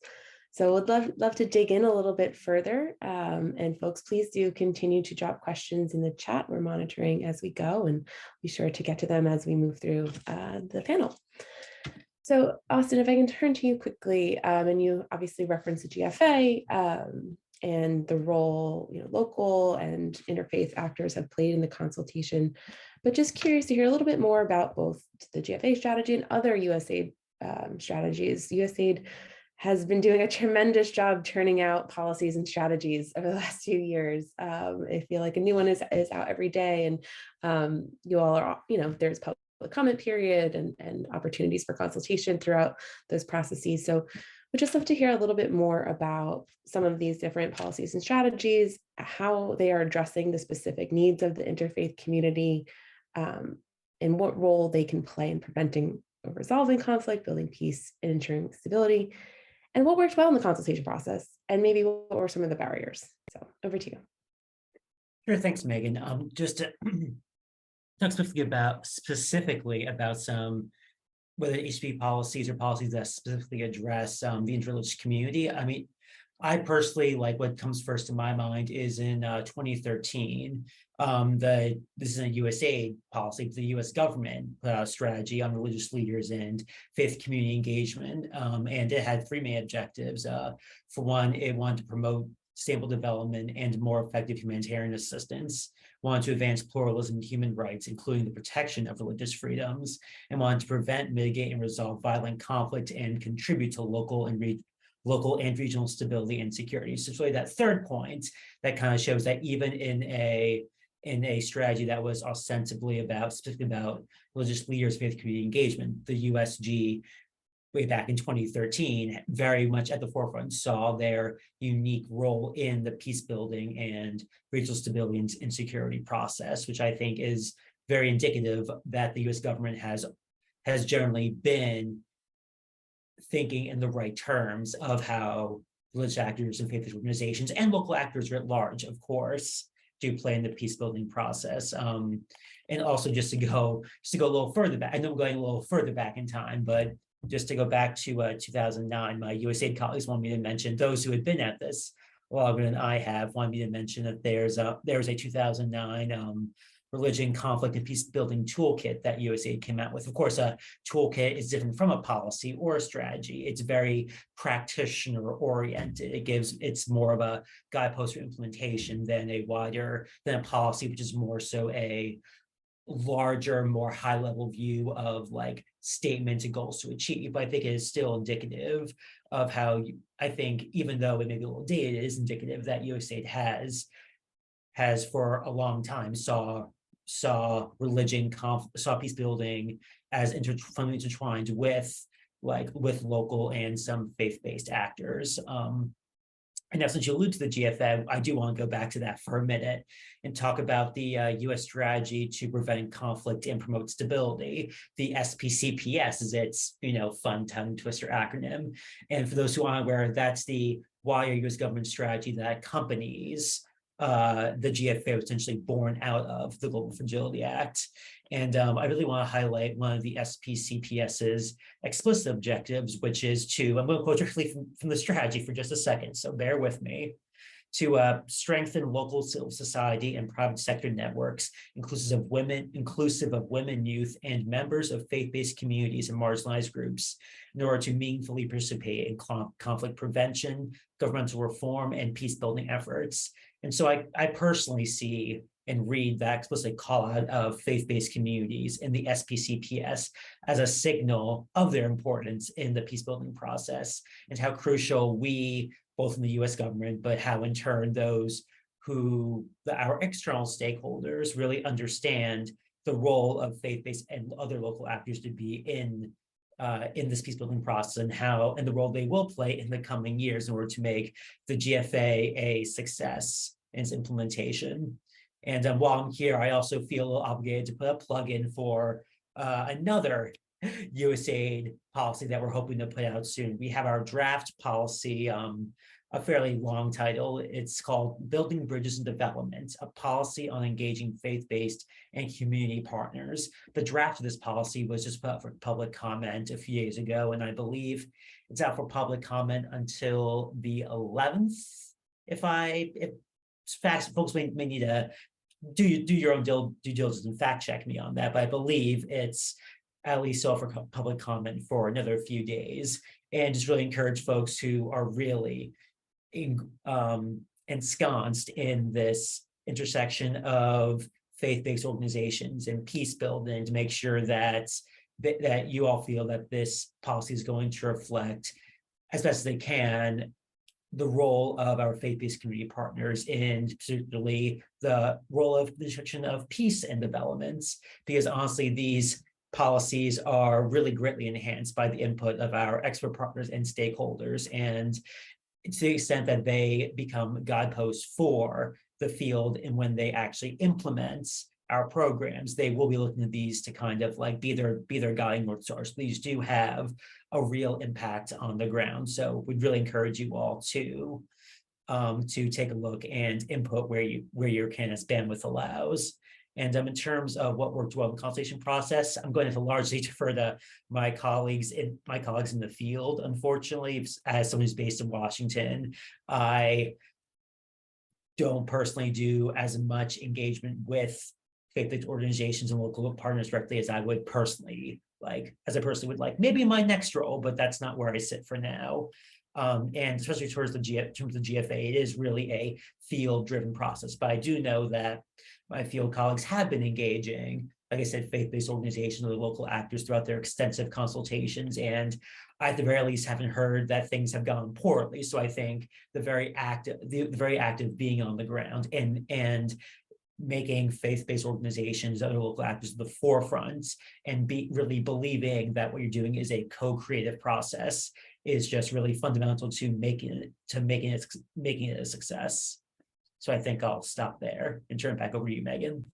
S1: So would love to dig in a little bit further, and folks, please do continue to drop questions in the chat. We're monitoring as we go, and be sure to get to them as we move through the panel. So Austin, if I can turn to you quickly, and you obviously referenced the GFA and the role local and interfaith actors have played in the consultation, but just curious to hear a little bit more about both the GFA strategy and other USAID strategies. USAID has been doing a tremendous job turning out policies and strategies over the last few years. I feel like a new one is out every day, and you all are, there's public comment period and opportunities for consultation throughout those processes. So we'd just love to hear a little bit more about some of these different policies and strategies, how they are addressing the specific needs of the interfaith community, and what role they can play in preventing or resolving conflict, building peace, and ensuring stability, and what worked well in the consultation process, and maybe what were some of the barriers. So over to you.
S2: Sure, thanks, Megan. Just to talk specifically about some, whether it needs to be policies or policies that specifically address the interreligious community. I mean, I personally, like, what comes first to my mind is in 2013, this is a USAID policy, the US government strategy on religious leaders and faith community engagement. And it had 3 main objectives. For one, it wanted to promote stable development and more effective humanitarian assistance, wanted to advance pluralism and human rights, including the protection of religious freedoms, and wanted to prevent, mitigate, and resolve violent conflict and contribute to local and regional stability and security. So it's really that third point that kind of shows that even in a strategy that was ostensibly specifically about religious leaders, faith community engagement, the USG way back in 2013 very much at the forefront saw their unique role in the peace building and regional stability and security process, which I think is very indicative that the US government has generally been thinking in the right terms of how religious actors and faith organizations and local actors writ large, of course, do play in the peace building process. And also just to go a little further back, I know I'm going a little further back in time, but just to go back to 2009, my USAID colleagues wanted me to mention, those who had been at this longer than I have, wanted me to mention that there's a 2009 religion, conflict, and peace building toolkit that USAID came out with. Of course, a toolkit is different from a policy or a strategy. It's very practitioner oriented. It's more of a guidepost for implementation than a policy, which is more so a larger, more high level view of like statements and goals to achieve. But I think it is still indicative of how I think, even though it may be a little dated, it is indicative that USAID has for a long time saw religion, saw peace building as intertwined with local and some faith-based actors. And now, since you allude to the GFA, I do want to go back to that for a minute and talk about the U.S. strategy to prevent conflict and promote stability. The SPCPS is its fun tongue twister acronym. And for those who aren't aware, that's the wider U.S. government strategy that accompanies the GFA, essentially born out of the Global Fragility Act. And I really want to highlight one of the SPCPS's explicit objectives, which is I'm going to quote directly from the strategy for just a second, so bear with me, to strengthen local civil society and private sector networks, inclusive of women, youth, and members of faith-based communities and marginalized groups, in order to meaningfully participate in conflict prevention, governmental reform, and peace-building efforts. And so I personally see and read that explicit call out of faith-based communities in the SPCPS as a signal of their importance in the peace-building process, and how crucial we, both in the US government, but how in turn those our external stakeholders really understand the role of faith-based and other local actors to be in this peace-building process, and the role they will play in the coming years in order to make the GFA a success in its implementation. And while I'm here, I also feel obligated to put a plug in for another USAID policy that we're hoping to put out soon. We have our draft policy, a fairly long title. It's called Building Bridges and Development, a policy on engaging faith-based and community partners. The draft of this policy was just put up for public comment a few days ago, and I believe it's out for public comment until the 11th. If folks may need to do your own due diligence and fact check me on that, but I believe it's at least so for public comment for another few days, and just really encourage folks who are really ensconced in this intersection of faith-based organizations and peace building to make sure that you all feel that this policy is going to reflect as best as they can the role of our faith-based community partners, and particularly the role of the construction of peace and developments, because honestly, these policies are really greatly enhanced by the input of our expert partners and stakeholders. And to the extent that they become guideposts for the field, and when they actually implement our programs, they will be looking at these to kind of like be their guiding north stars. These do have a real impact on the ground. So we'd really encourage you all to take a look and input where your canvas bandwidth allows. And in terms of what worked well in the consultation process, I'm going to largely defer to my colleagues in the field. Unfortunately, as someone who's based in Washington, I don't personally do as much engagement with faith-based organizations and local partners directly as I would personally like, maybe in my next role, but that's not where I sit for now. And especially towards terms of GFA, it is really a field-driven process. But I do know that my field colleagues have been engaging, like I said, faith-based organizations or local actors throughout their extensive consultations, and I at the very least haven't heard that things have gone poorly. So I think the very active being on the ground and making faith-based organizations, other local actors at the forefront, and really believing that what you're doing is a co-creative process is just really fundamental to making it a success. So I think I'll stop there and turn it back over to you, Megan.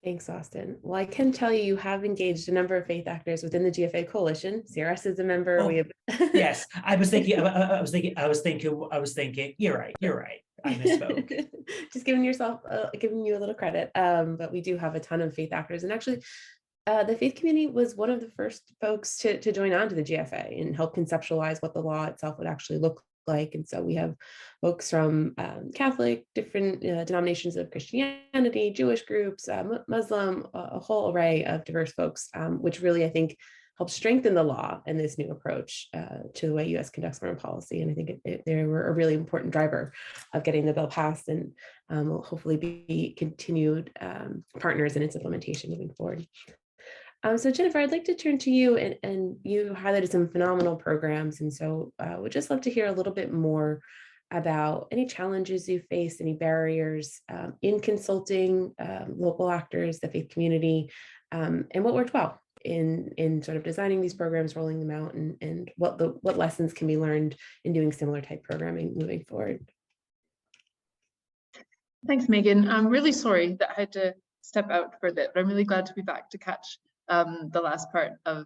S1: Thanks, Austin. Well, I can tell you have engaged a number of faith actors within the GFA coalition. CRS is a member.
S2: Oh,
S1: we have
S2: yes, I was thinking. You're right. I misspoke.
S1: Just giving you a little credit. But we do have a ton of faith actors, and actually, the faith community was one of the first folks to join on to the GFA and help conceptualize what the law itself would actually look like. And so we have folks from Catholic, different denominations of Christianity, Jewish groups, Muslim, a whole array of diverse folks, which really, I think, helps strengthen the law and this new approach to the way U.S. conducts foreign policy. And I think they were a really important driver of getting the bill passed, and will hopefully be continued partners in its implementation moving forward. So Jennifer, I'd like to turn to you, and you highlighted some phenomenal programs. And so we'd just love to hear a little bit more about any challenges you faced, any barriers in consulting local actors, the faith community, and what worked well in sort of designing these programs, rolling them out, and what lessons can be learned in doing similar type programming moving forward.
S3: Thanks, Megan. I'm really sorry that I had to step out for a bit, but I'm really glad to be back to catch the last part of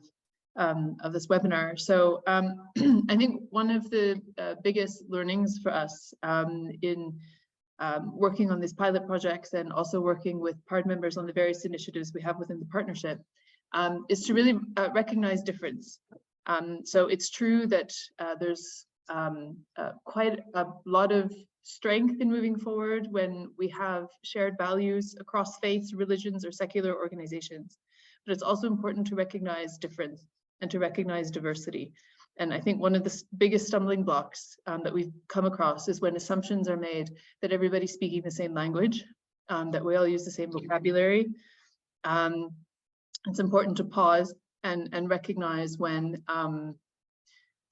S3: this webinar. So I think one of the biggest learnings for us in working on these pilot projects, and also working with PARD members on the various initiatives we have within the partnership, is to really recognize difference. So it's true that there's quite a lot of strength in moving forward when we have shared values across faiths, religions, or secular organizations. But it's also important to recognize difference and to recognize diversity. And I think one of the biggest stumbling blocks that we've come across is when assumptions are made that everybody's speaking the same language, that we all use the same vocabulary. It's important to pause and recognize when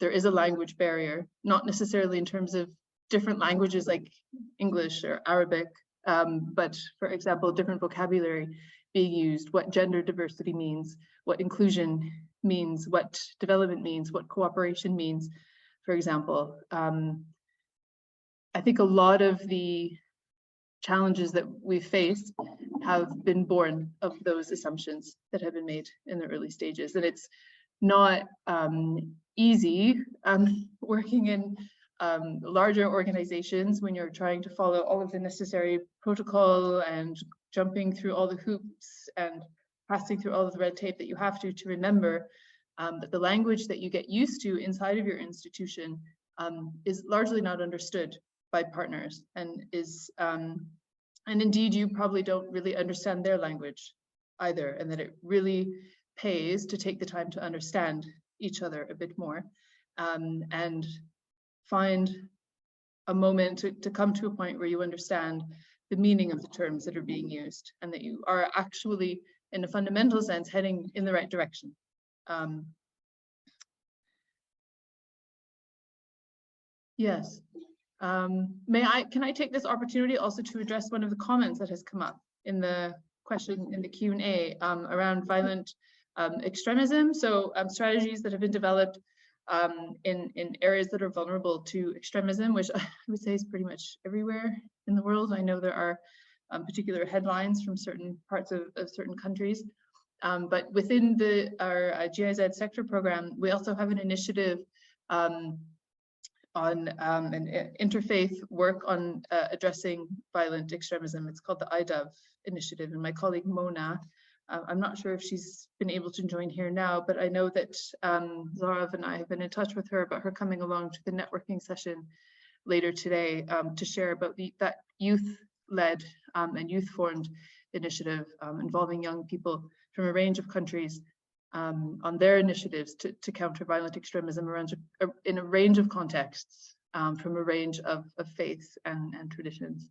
S3: there is a language barrier, not necessarily in terms of different languages like English or Arabic, but for example, different vocabulary being used, what gender diversity means, what inclusion means, what development means, what cooperation means, for example. I think a lot of the challenges that we've faced have been born of those assumptions that have been made in the early stages. And it's not easy working in larger organizations when you're trying to follow all of the necessary protocol and jumping through all the hoops and passing through all of the red tape that you have to remember that the language that you get used to inside of your institution is largely not understood by partners, and is and indeed you probably don't really understand their language either, and that it really pays to take the time to understand each other a bit more, and find a moment to come to a point where you understand the meaning of the terms that are being used, and that you are actually, in a fundamental sense, heading in the right direction. Yes. Can I take this opportunity also to address one of the comments that has come up in the question in the Q&A around violent extremism? So strategies that have been developed in areas that are vulnerable to extremism, which I would say is pretty much everywhere in the world. I know there are particular headlines from certain parts of certain countries, but within our GIZ sector program, we also have an initiative on an interfaith work on addressing violent extremism. It's called the IDOV initiative, and my colleague Mona, I'm not sure if she's been able to join here now, but I know that Zarav and I have been in touch with her about her coming along to the networking session later today to share about that youth-led and youth-formed initiative involving young people from a range of countries on their initiatives to counter violent extremism in a range of contexts from a range of faiths and traditions.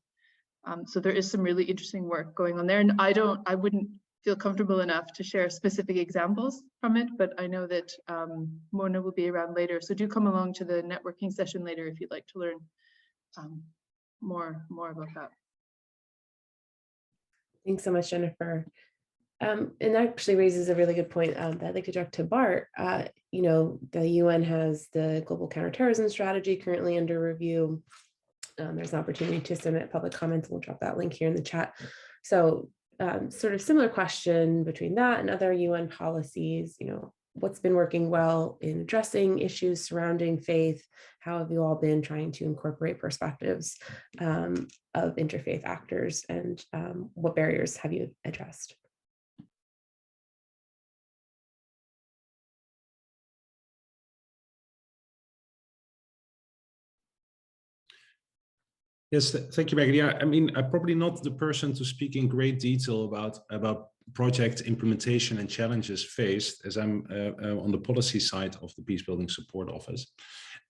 S3: So there is some really interesting work going on there, and I wouldn't feel comfortable enough to share specific examples from it, but I know that Mona will be around later, so do come along to the networking session later if you'd like to learn more about that.
S1: Thanks so much, Jennifer. And that actually raises a really good point that I'd like to direct to Bart. You know, the UN has the Global Counterterrorism Strategy currently under review. There's an opportunity to submit public comments. We'll drop that link here in the chat. So sort of similar question between that and other UN policies, you know, what's been working well in addressing issues surrounding faith? How have you all been trying to incorporate perspectives of interfaith actors, and what barriers have you addressed?
S4: Yes, thank you, Megan. Yeah, I mean, I'm probably not the person to speak in great detail about project implementation and challenges faced, as I'm on the policy side of the Peacebuilding Support Office.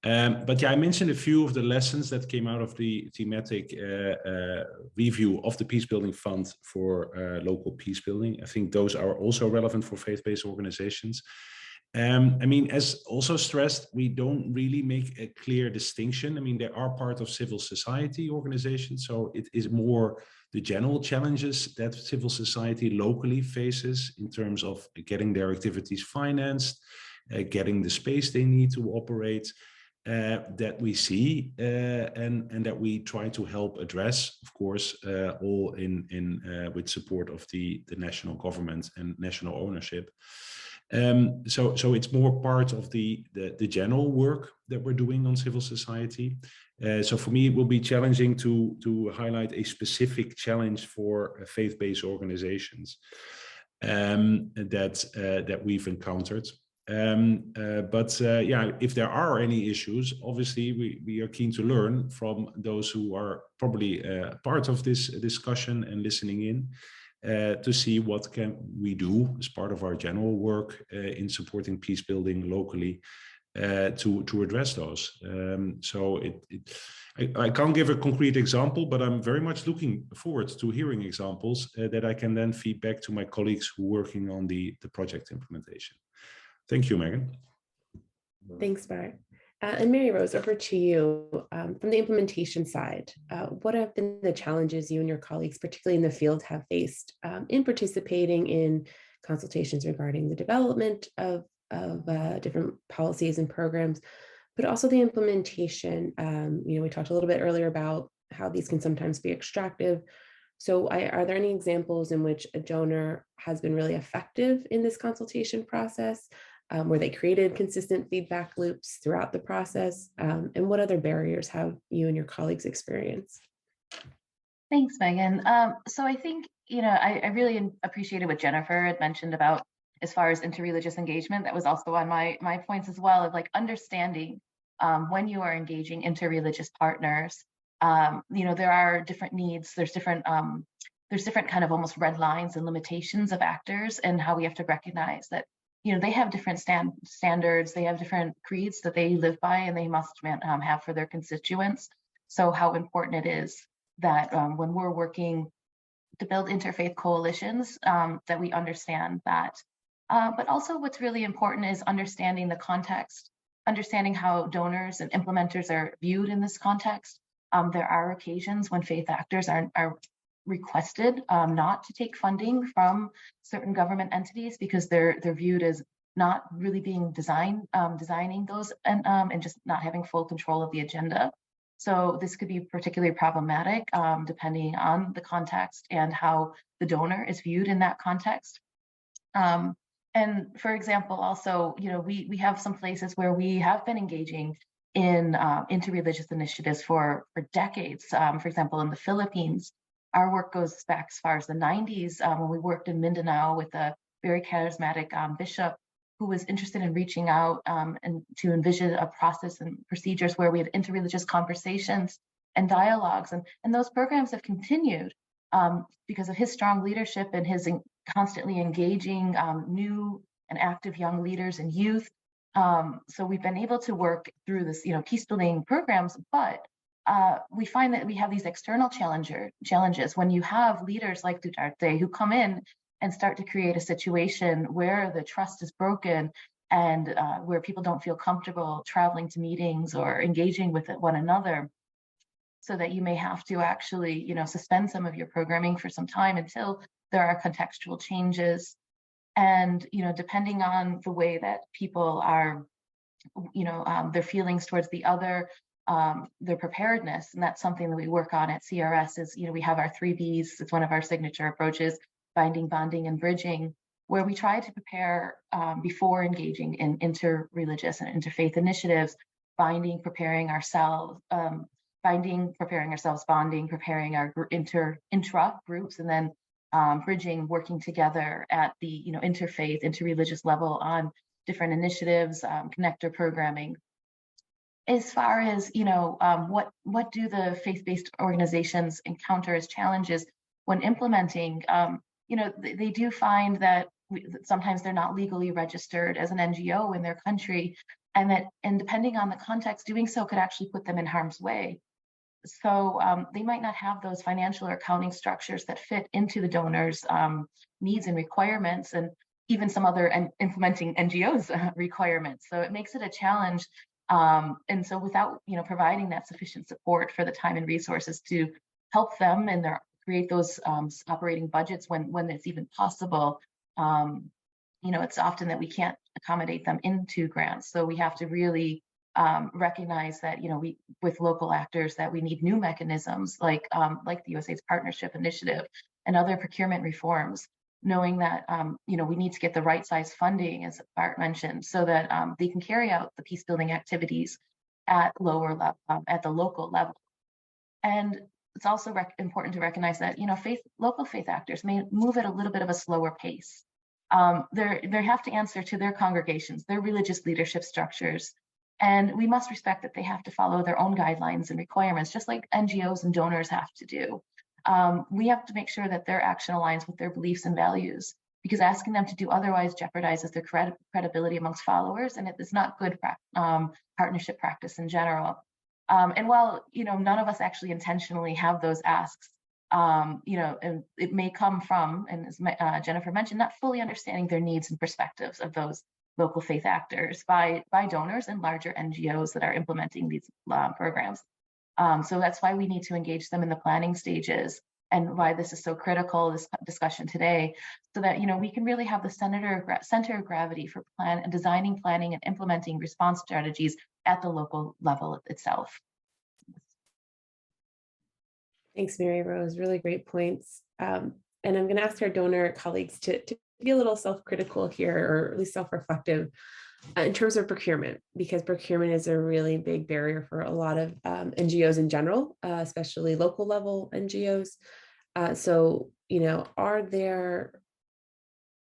S4: But yeah, I mentioned a few of the lessons that came out of the thematic review of the Peacebuilding Fund for local peacebuilding. I think those are also relevant for faith-based organizations. I mean, as also stressed, we don't really make a clear distinction. I mean, they are part of civil society organizations, so it is more the general challenges that civil society locally faces in terms of getting their activities financed, getting the space they need to operate, that we see and that we try to help address, of course, all with support of the national government and national ownership. So it's more part of the general work that we're doing on civil society. So for me, it will be challenging to highlight a specific challenge for faith-based organizations that we've encountered. Yeah, if there are any issues, obviously we are keen to learn from those who are probably part of this discussion and listening in, to see what can we do as part of our general work in supporting peace building locally, to address those. I can't give a concrete example, but I'm very much looking forward to hearing examples that I can then feed back to my colleagues who are working on the project implementation. Thank you, Megan.
S1: Thanks, Bart. And Mary Rose, over to you. From the implementation side, what have been the challenges you and your colleagues, particularly in the field, have faced in participating in consultations regarding the development of different policies and programs, but also the implementation? We talked a little bit earlier about how these can sometimes be extractive. So are there any examples in which a donor has been really effective in this consultation process, where they created consistent feedback loops throughout the process? And what other barriers have you and your colleagues experienced?
S5: Thanks, Megan. So I think, I really appreciated what Jennifer had mentioned about as far as interreligious engagement. That was also on my points as well, of like understanding when you are engaging interreligious partners, there are different needs. There's different kind of almost red lines and limitations of actors, and how we have to recognize that, they have different standards, they have different creeds that they live by, and they must have for their constituents. So how important it is that when we're working to build interfaith coalitions, that we understand that. But also what's really important is understanding the context, understanding how donors and implementers are viewed in this context. There are occasions when faith actors are requested not to take funding from certain government entities because they're viewed as not really being designing those and just not having full control of the agenda. So this could be particularly problematic depending on the context and how the donor is viewed in that context. And for example, also, we have some places where we have been engaging in interreligious initiatives for decades. For example, in the Philippines, our work goes back as far as the 90s when we worked in Mindanao with a very charismatic bishop who was interested in reaching out and to envision a process and procedures where we had interreligious conversations and dialogues. And those programs have continued because of his strong leadership and his constantly engaging new and active young leaders and youth. So we've been able to work through this, peace building programs, but we find that we have these external challenges when you have leaders like Duterte who come in and start to create a situation where the trust is broken and where people don't feel comfortable traveling to meetings or engaging with one another, so that you may have to actually, suspend some of your programming for some time until there are contextual changes. And, depending on the way that people are, their feelings towards the other, their preparedness, and that's something that we work on at CRS is, we have our 3 Bs. It's one of our signature approaches: binding, bonding, and bridging, where we try to prepare before engaging in interreligious and interfaith initiatives. Binding, preparing ourselves, bonding, preparing our intra groups, and then bridging, working together at the interfaith, interreligious level on different initiatives, connector programming. As far as what do the faith-based organizations encounter as challenges when implementing? They do find that sometimes they're not legally registered as an NGO in their country, and depending on the context, doing so could actually put them in harm's way. So they might not have those financial or accounting structures that fit into the donors' needs and requirements, and even some other implementing NGOs' requirements. So it makes it a challenge. And so without providing that sufficient support for the time and resources to help them and create those operating budgets when it's even possible, it's often that we can't accommodate them into grants. So we have to really recognize that we with local actors that we need new mechanisms like the USAID's partnership initiative and other procurement reforms, knowing that we need to get the right size funding, as Bart mentioned, so that they can carry out the peace building activities at at the local level. And it's also important to recognize that local faith actors may move at a little bit of a slower pace. They have to answer to their congregations, their religious leadership structures. And we must respect that they have to follow their own guidelines and requirements, just like NGOs and donors have to do. We have to make sure that their action aligns with their beliefs and values, because asking them to do otherwise jeopardizes their credibility amongst followers, and it is not good partnership practice in general. And while none of us actually intentionally have those asks, and it may come from, and as Jennifer mentioned, not fully understanding their needs and perspectives of those local faith actors by donors and larger NGOs that are implementing these programs. So that's why we need to engage them in the planning stages, and why this is so critical, this discussion today, so that we can really have the center of gravity for designing, planning, and implementing response strategies at the local level itself.
S1: Thanks, Mary Rose. Really great points. And I'm going to ask our donor colleagues to be a little self-critical here, or at least self-reflective in terms of procurement, because procurement is a really big barrier for a lot of NGOs in general, especially local level NGOs. So,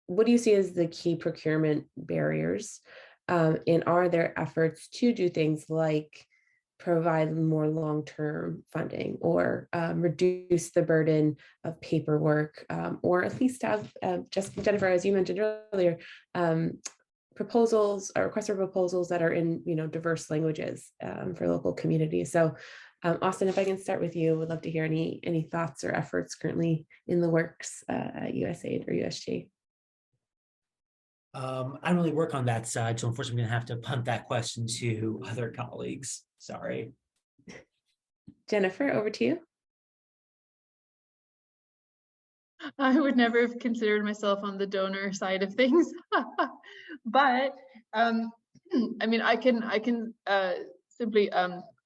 S1: what do you see as the key procurement barriers? And are there efforts to do things like provide more long-term funding, or reduce the burden of paperwork, or at least have, just Jennifer, as you mentioned earlier, proposals or requests for proposals that are in diverse languages for local communities. So Austin, if I can start with you, would love to hear any thoughts or efforts currently in the works at USAID or USG.
S2: I don't really work on that side, so unfortunately I'm gonna have to punt that question to other colleagues. Sorry.
S1: Jennifer, over to you.
S3: I would never have considered myself on the donor side of things, but I mean, I can simply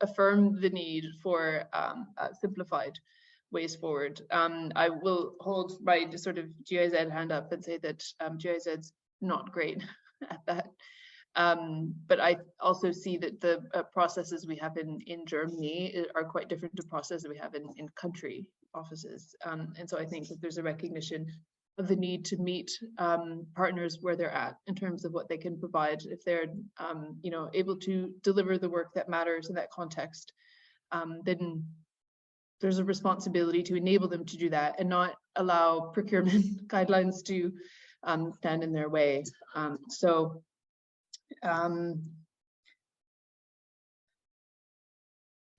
S3: affirm the need for simplified ways forward. I will hold my sort of GIZ hand up and say that GIZ's not great at that. But I also see that the processes we have in Germany are quite different to processes we have in country offices. And so I think that there's a recognition of the need to meet partners where they're at in terms of what they can provide. If they're able to deliver the work that matters in that context, then there's a responsibility to enable them to do that and not allow procurement guidelines to stand in their way.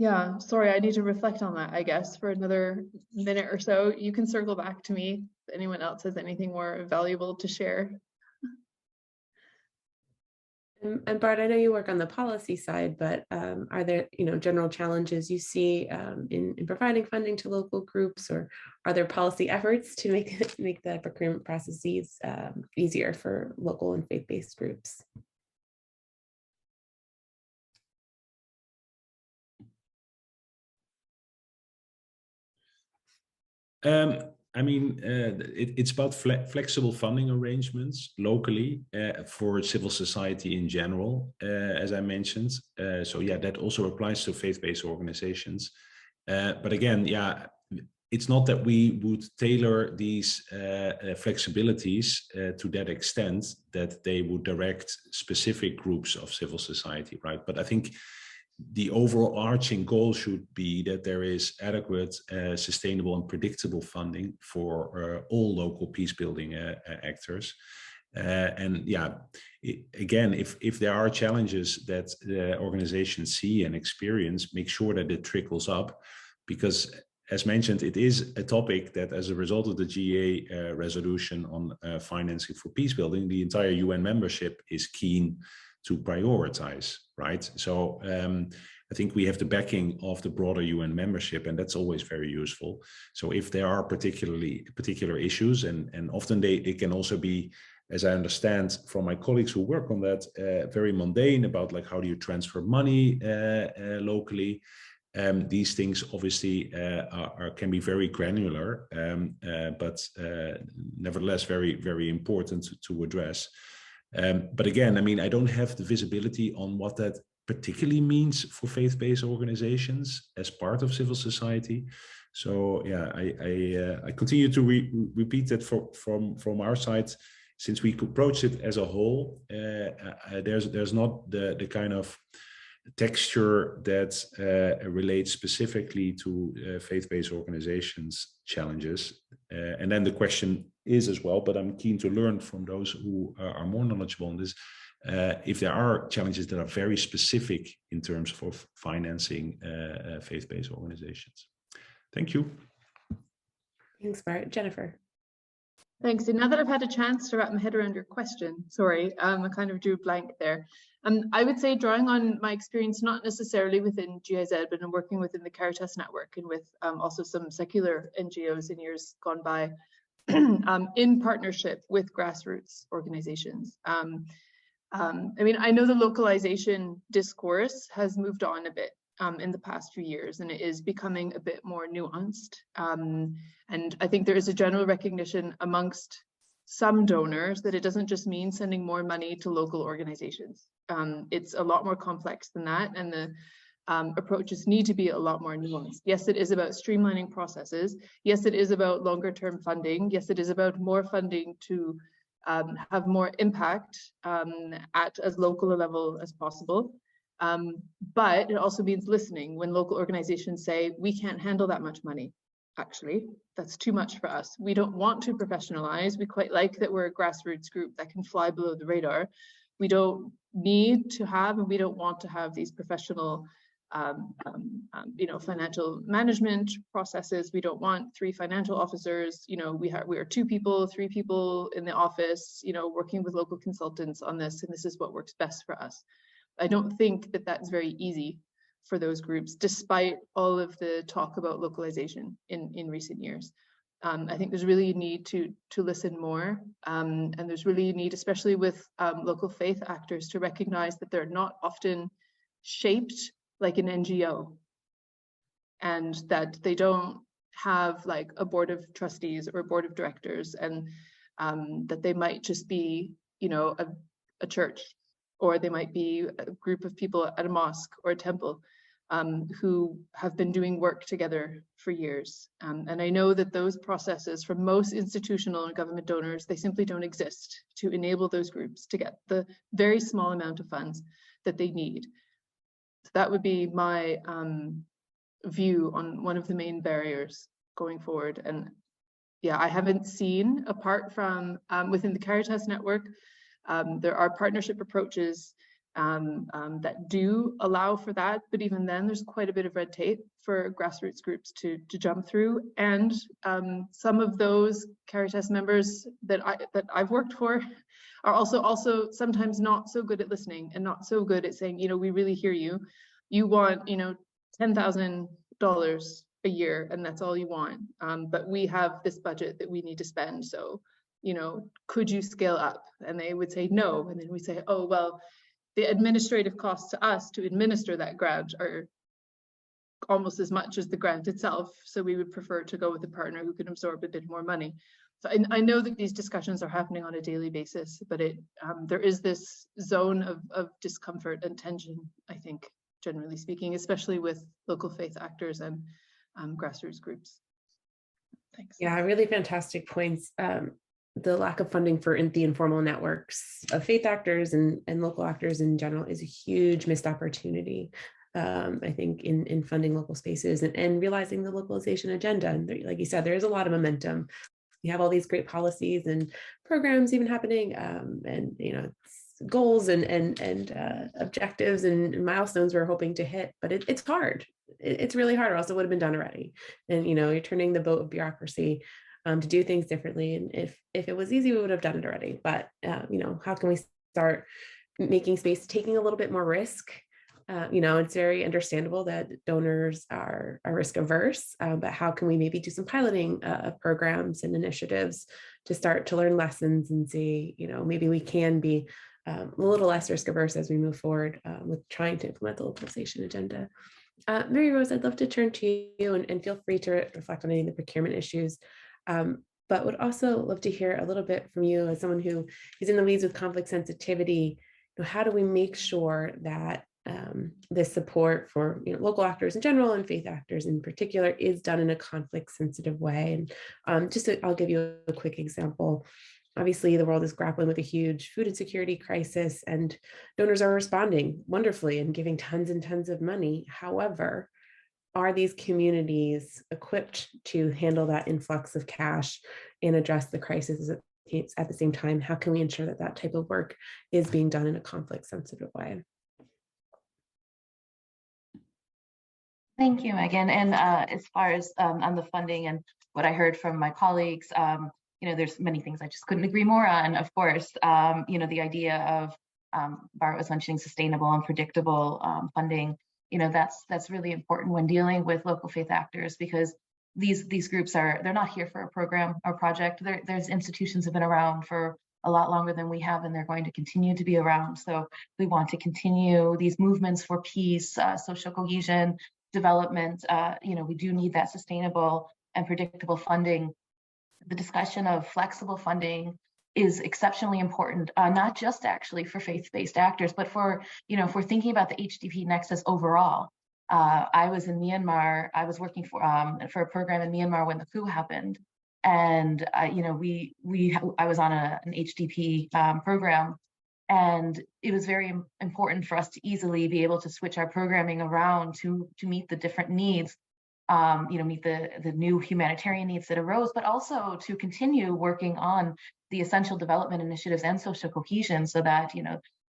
S3: Yeah, sorry, I need to reflect on that, I guess, for another minute or so. You can circle back to me if anyone else has anything more valuable to share.
S1: And Bart, I know you work on the policy side, but are there general challenges you see in providing funding to local groups, or are there policy efforts to make the procurement processes easier for local and faith-based groups?
S4: I mean, it's about flexible funding arrangements locally for civil society in general, as I mentioned. So yeah, that also applies to faith-based organizations. But again, yeah, it's not that we would tailor these flexibilities to that extent that they would direct specific groups of civil society, right? But I think the overarching goal should be that there is adequate, sustainable and predictable funding for all local peacebuilding actors. And yeah, again, if there are challenges that the organizations see and experience, make sure that it trickles up, because as mentioned, it is a topic that as a result of the GA resolution on financing for peacebuilding, the entire UN membership is keen to prioritize, right? So I think we have the backing of the broader UN membership, and that's always very useful. So if there are particular issues, and often they can also be, as I understand from my colleagues who work on that, very mundane about like how do you transfer money locally. These things obviously can be very granular, but nevertheless very, very important to address. But again, I mean, I don't have the visibility on what that particularly means for faith-based organizations as part of civil society. So yeah, I continue to repeat that from our side. since we could approach it as a whole, there's not the kind of texture that relates specifically to faith-based organizations challenges. And then the question is as well, but I'm keen to learn from those who are more knowledgeable on this, if there are challenges that are very specific in terms of financing faith-based organizations. Thank you.
S1: Thanks, Bart. Jennifer.
S3: Thanks. And now that I've had a chance to wrap my head around your question, sorry, I kind of drew a blank there. I would say, drawing on my experience, not necessarily within GIZ, but in working within the Caritas network and with also some secular NGOs in years gone by, in partnership with grassroots organizations. I mean, I know the localization discourse has moved on a bit in the past few years, and it is becoming a bit more nuanced. And I think there is a general recognition amongst some donors that it doesn't just mean sending more money to local organizations. It's a lot more complex than that, and the approaches need to be a lot more nuanced. Yes, it is about streamlining processes. Yes, it is about longer term funding. Yes, it is about more funding to have more impact at as local a level as possible. But it also means listening when local organizations say, we can't handle that much money. Actually, that's too much for us. We don't want to professionalize. We quite like that we're a grassroots group that can fly below the radar. We don't need to have, and we don't want to have these professional financial management processes. We don't want 3 financial officers. We are 2 people, 3 people in the office, working with local consultants on this, and this is what works best for us. I don't think that that's very easy for those groups, despite all of the talk about localization in recent years. I think there's really a need to listen more, and there's really a need, especially with local faith actors, to recognize that they're not often shaped like an NGO, and that they don't have like a board of trustees or a board of directors, and that they might just be, a church, or they might be a group of people at a mosque or a temple who have been doing work together for years. And I know that those processes for most institutional and government donors, they simply don't exist to enable those groups to get the very small amount of funds that they need. So that would be my view on one of the main barriers going forward. And yeah, I haven't seen, apart from within the Caritas network, there are partnership approaches that do allow for that, but even then there's quite a bit of red tape for grassroots groups to jump through. And some of those Caritas members that I've worked for are also sometimes not so good at listening and not so good at saying, we really hear you. You want, $10,000 a year, and that's all you want. But we have this budget that we need to spend. So, could you scale up? And they would say no. And then we say, oh, well, the administrative costs to us to administer that grant are almost as much as the grant itself. So we would prefer to go with a partner who can absorb a bit more money. So I know that these discussions are happening on a daily basis, but there is this zone of discomfort and tension, I think, generally speaking, especially with local faith actors and grassroots groups. Thanks.
S1: Yeah, really fantastic points. The lack of funding for the informal networks of faith actors and local actors in general is a huge missed opportunity, I think, in funding local spaces and realizing the localization agenda. And like you said, there is a lot of momentum. We have all these great policies and programs even happening, and goals and objectives and milestones we're hoping to hit, but it's hard. It's really hard, or else it would have been done already. And you're turning the boat of bureaucracy to do things differently. And if it was easy, we would have done it already. But how can we start making space, taking a little bit more risk? It's very understandable that donors are risk averse, but how can we maybe do some piloting of programs and initiatives to start to learn lessons and see, maybe we can be a little less risk averse as we move forward with trying to implement the localization agenda. Mary Rose, I'd love to turn to you and feel free to reflect on any of the procurement issues. But would also love to hear a little bit from you as someone who is in the weeds with conflict sensitivity. How do we make sure that this support for local actors in general and faith actors in particular is done in a conflict sensitive way? And I'll give you a quick example. Obviously, the world is grappling with a huge food insecurity crisis, and donors are responding wonderfully and giving tons and tons of money. However, are these communities equipped to handle that influx of cash and address the crisis at the same time? How can we ensure that that type of work is being done in a conflict-sensitive way?
S5: Thank you, Megan. And as far as on the funding and what I heard from my colleagues, there's many things I just couldn't agree more on. Of course, the idea of Bart was mentioning sustainable and predictable funding. That's really important when dealing with local faith actors, because these groups they're not here for a program or project. There's institutions have been around for a lot longer than we have, and they're going to continue to be around. So we want to continue these movements for peace, social cohesion, development. We do need that sustainable and predictable funding. The discussion of flexible funding is exceptionally important, not just actually for faith-based actors, but for, if we're thinking about the HDP nexus overall. I was in Myanmar. I was working for a program in Myanmar when the coup happened, and I was on an HDP program, and it was very important for us to easily be able to switch our programming around to meet the different needs, meet the new humanitarian needs that arose, but also to continue working on the essential development initiatives and social cohesion, so that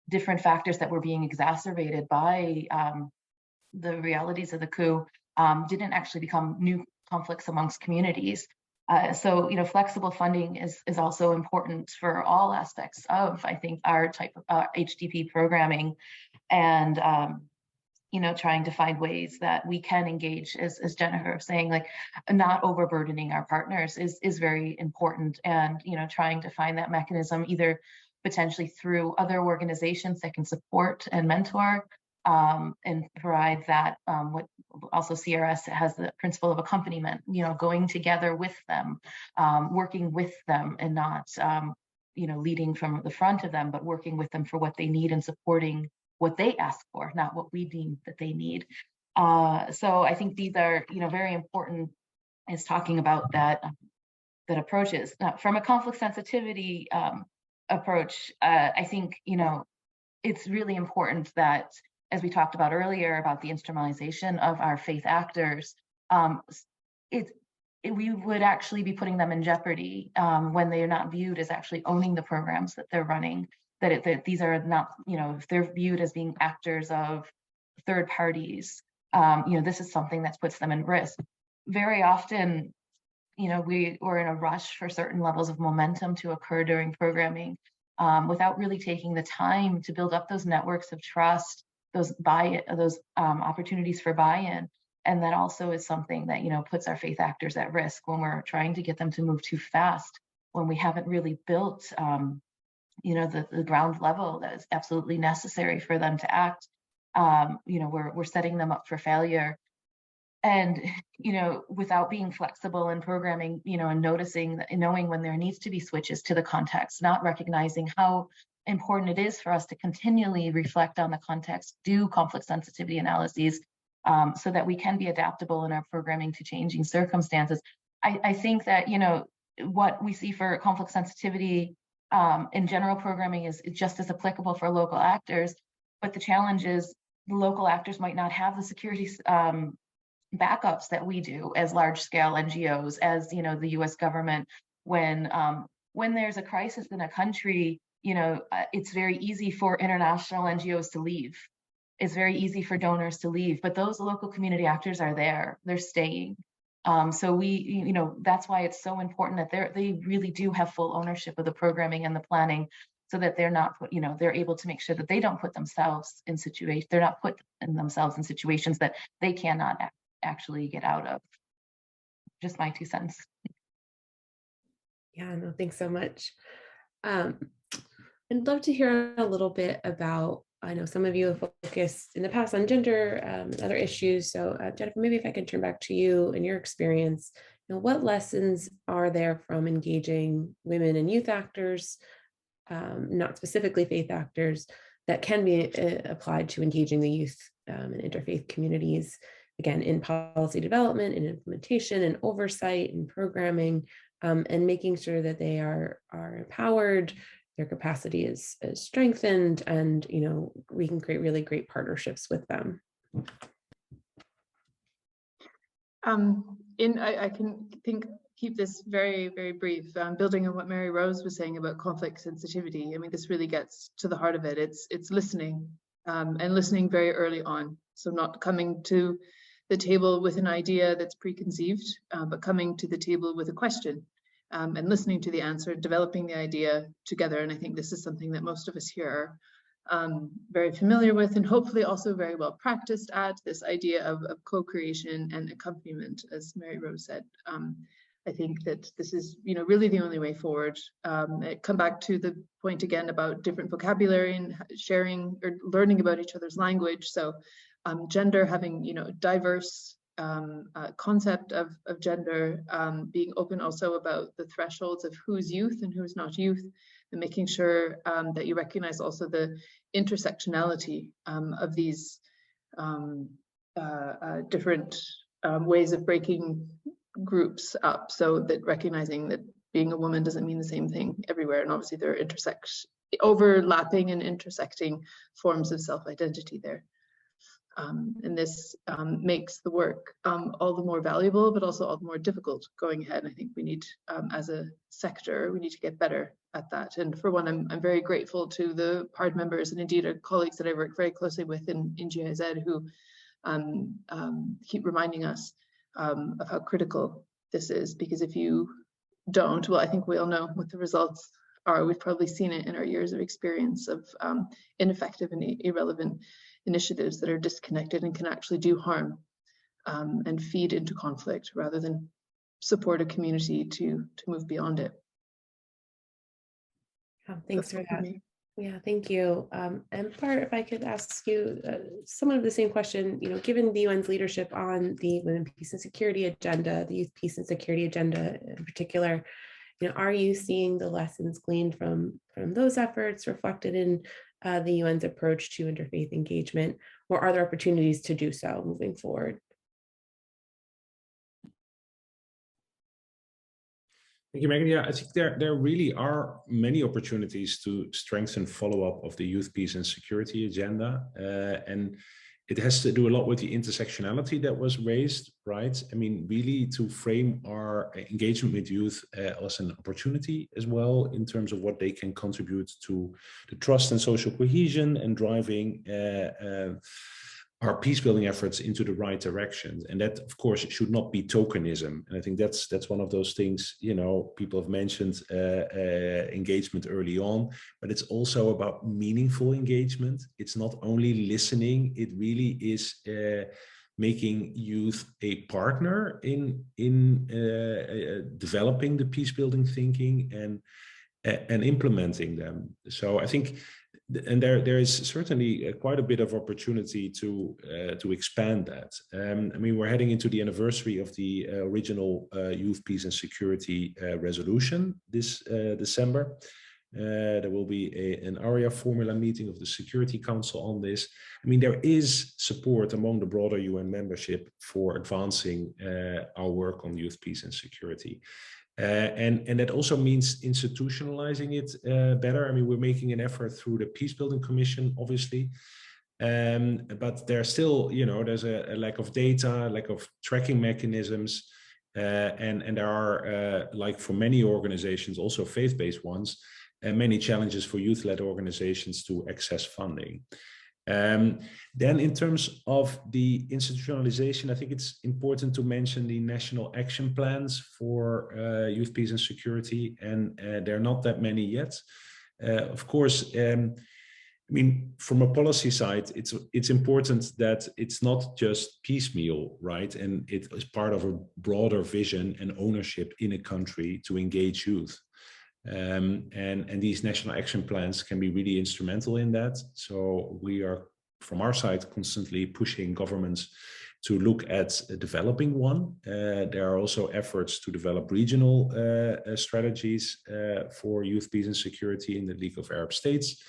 S5: different factors that were being exacerbated by the realities of the coup didn't actually become new conflicts amongst communities. So flexible funding is also important for all aspects of, I think, our type of HDP programming, and trying to find ways that we can engage, as Jennifer was saying, like not overburdening our partners is very important, and trying to find that mechanism either potentially through other organizations that can support and mentor, and provide that. What also CRS has the principle of accompaniment, going together with them, working with them, and not leading from the front of them, but working with them for what they need and supporting what they ask for, not what we deem that they need. So I think these are very important, is talking about that approaches. Now, from a conflict sensitivity approach, I think it's really important that, as we talked about earlier about the instrumentalization of our faith actors, we would actually be putting them in jeopardy when they are not viewed as actually owning the programs that they're running. That these are not, if they're viewed as being actors of third parties, this is something that puts them in risk. Very often, we're in a rush for certain levels of momentum to occur during programming, without really taking the time to build up those networks of trust, those opportunities for buy-in. And that also is something that puts our faith actors at risk when we're trying to get them to move too fast, when we haven't really built the ground level that is absolutely necessary for them to act. We're setting them up for failure, and without being flexible in programming, and knowing when there needs to be switches to the context, not recognizing how important it is for us to continually reflect on the context, do conflict sensitivity analyses, so that we can be adaptable in our programming to changing circumstances. I think that what we see for conflict sensitivity in general programming is just as applicable for local actors, but the challenge is the local actors might not have the security backups that we do as large-scale NGOs, as the U.S. government. When there's a crisis in a country, it's very easy for international NGOs to leave. It's very easy for donors to leave, but those local community actors are there. They're staying. So that's why it's so important that they really do have full ownership of the programming and the planning, so that they're not, they're able to make sure that they don't put themselves in situations, they're not put in themselves in situations that they cannot actually get out of. Just my 2 cents.
S1: Yeah, no, thanks so much. I'd love to hear a little bit about, I know some of you have focused in the past on gender and other issues. So Jennifer, maybe if I could turn back to you and your experience, what lessons are there from engaging women and youth actors, not specifically faith actors, that can be applied to engaging the youth and interfaith communities, again, in policy development and implementation and oversight and programming, and making sure that they are empowered, their capacity is strengthened, and we can create really great partnerships with them.
S3: I can keep this very, very brief. Building on what Mary Rose was saying about conflict sensitivity, I mean, this really gets to the heart of it. It's listening, and listening very early on. So not coming to the table with an idea that's preconceived, but coming to the table with a question, and listening to the answer, developing the idea together. And I think this is something that most of us here are very familiar with, and hopefully also very well practiced at, this idea of co-creation and accompaniment, as Mary Rose said. I think that this is, really the only way forward. Come back to the point again about different vocabulary and sharing or learning about each other's language. So gender, having, diverse concept of gender, being open also about the thresholds of who's youth and who's not youth, and making sure that you recognize also the intersectionality of these different ways of breaking groups up, so that recognizing that being a woman doesn't mean the same thing everywhere, and obviously there are overlapping and intersecting forms of self-identity there. And this makes the work all the more valuable, but also all the more difficult going ahead. I think we need, as a sector, we need to get better at that. And for one, I'm very grateful to the PARD members and indeed our colleagues that I work very closely with in GIZ, who keep reminding us of how critical this is. Because if you don't, well, I think we all know what the results are. We've probably seen it in our years of experience of ineffective and irrelevant initiatives that are disconnected and can actually do harm and feed into conflict rather than support a community to move beyond it.
S1: Thanks for that. Yeah, thank you. And Bart, if I could ask you somewhat of the same question, given the UN's leadership on the Women, Peace and Security agenda, the Youth, Peace and Security agenda in particular, are you seeing the lessons gleaned from those efforts reflected in the UN's approach to interfaith engagement, or are there opportunities to do so moving forward?
S4: Thank you, Megan. Yeah, I think there really are many opportunities to strengthen follow-up of the Youth, Peace and Security agenda. And it has to do a lot with the intersectionality that was raised, right? I mean, really to frame our engagement with youth as an opportunity as well, in terms of what they can contribute to the trust and social cohesion and driving our peace building efforts into the right direction. And that, of course, should not be tokenism. And I think that's one of those things, people have mentioned engagement early on, but it's also about meaningful engagement. It's not only listening, it really is making youth a partner in developing the peace building thinking and implementing them. So I think, and there is certainly quite a bit of opportunity to expand that. I mean, we're heading into the anniversary of the original Youth, Peace and Security resolution this December. There will be an ARIA formula meeting of the Security Council on this. I mean, there is support among the broader UN membership for advancing our work on youth, peace and security. And that also means institutionalizing it better. I mean, we're making an effort through the Peacebuilding Commission, obviously, but there's still, there's a lack of data, lack of tracking mechanisms, and there are, like for many organizations, also faith-based ones, many challenges for youth-led organizations to access funding. Then in terms of the institutionalization, I think it's important to mention the national action plans for youth, peace and security, and there are not that many yet. Of course, I mean, from a policy side, it's important that it's not just piecemeal, right? And it is part of a broader vision and ownership in a country to engage youth. And these national action plans can be really instrumental in that. So we are, from our side, constantly pushing governments to look at developing one. There are also efforts to develop regional strategies for youth, peace and security in the League of Arab States.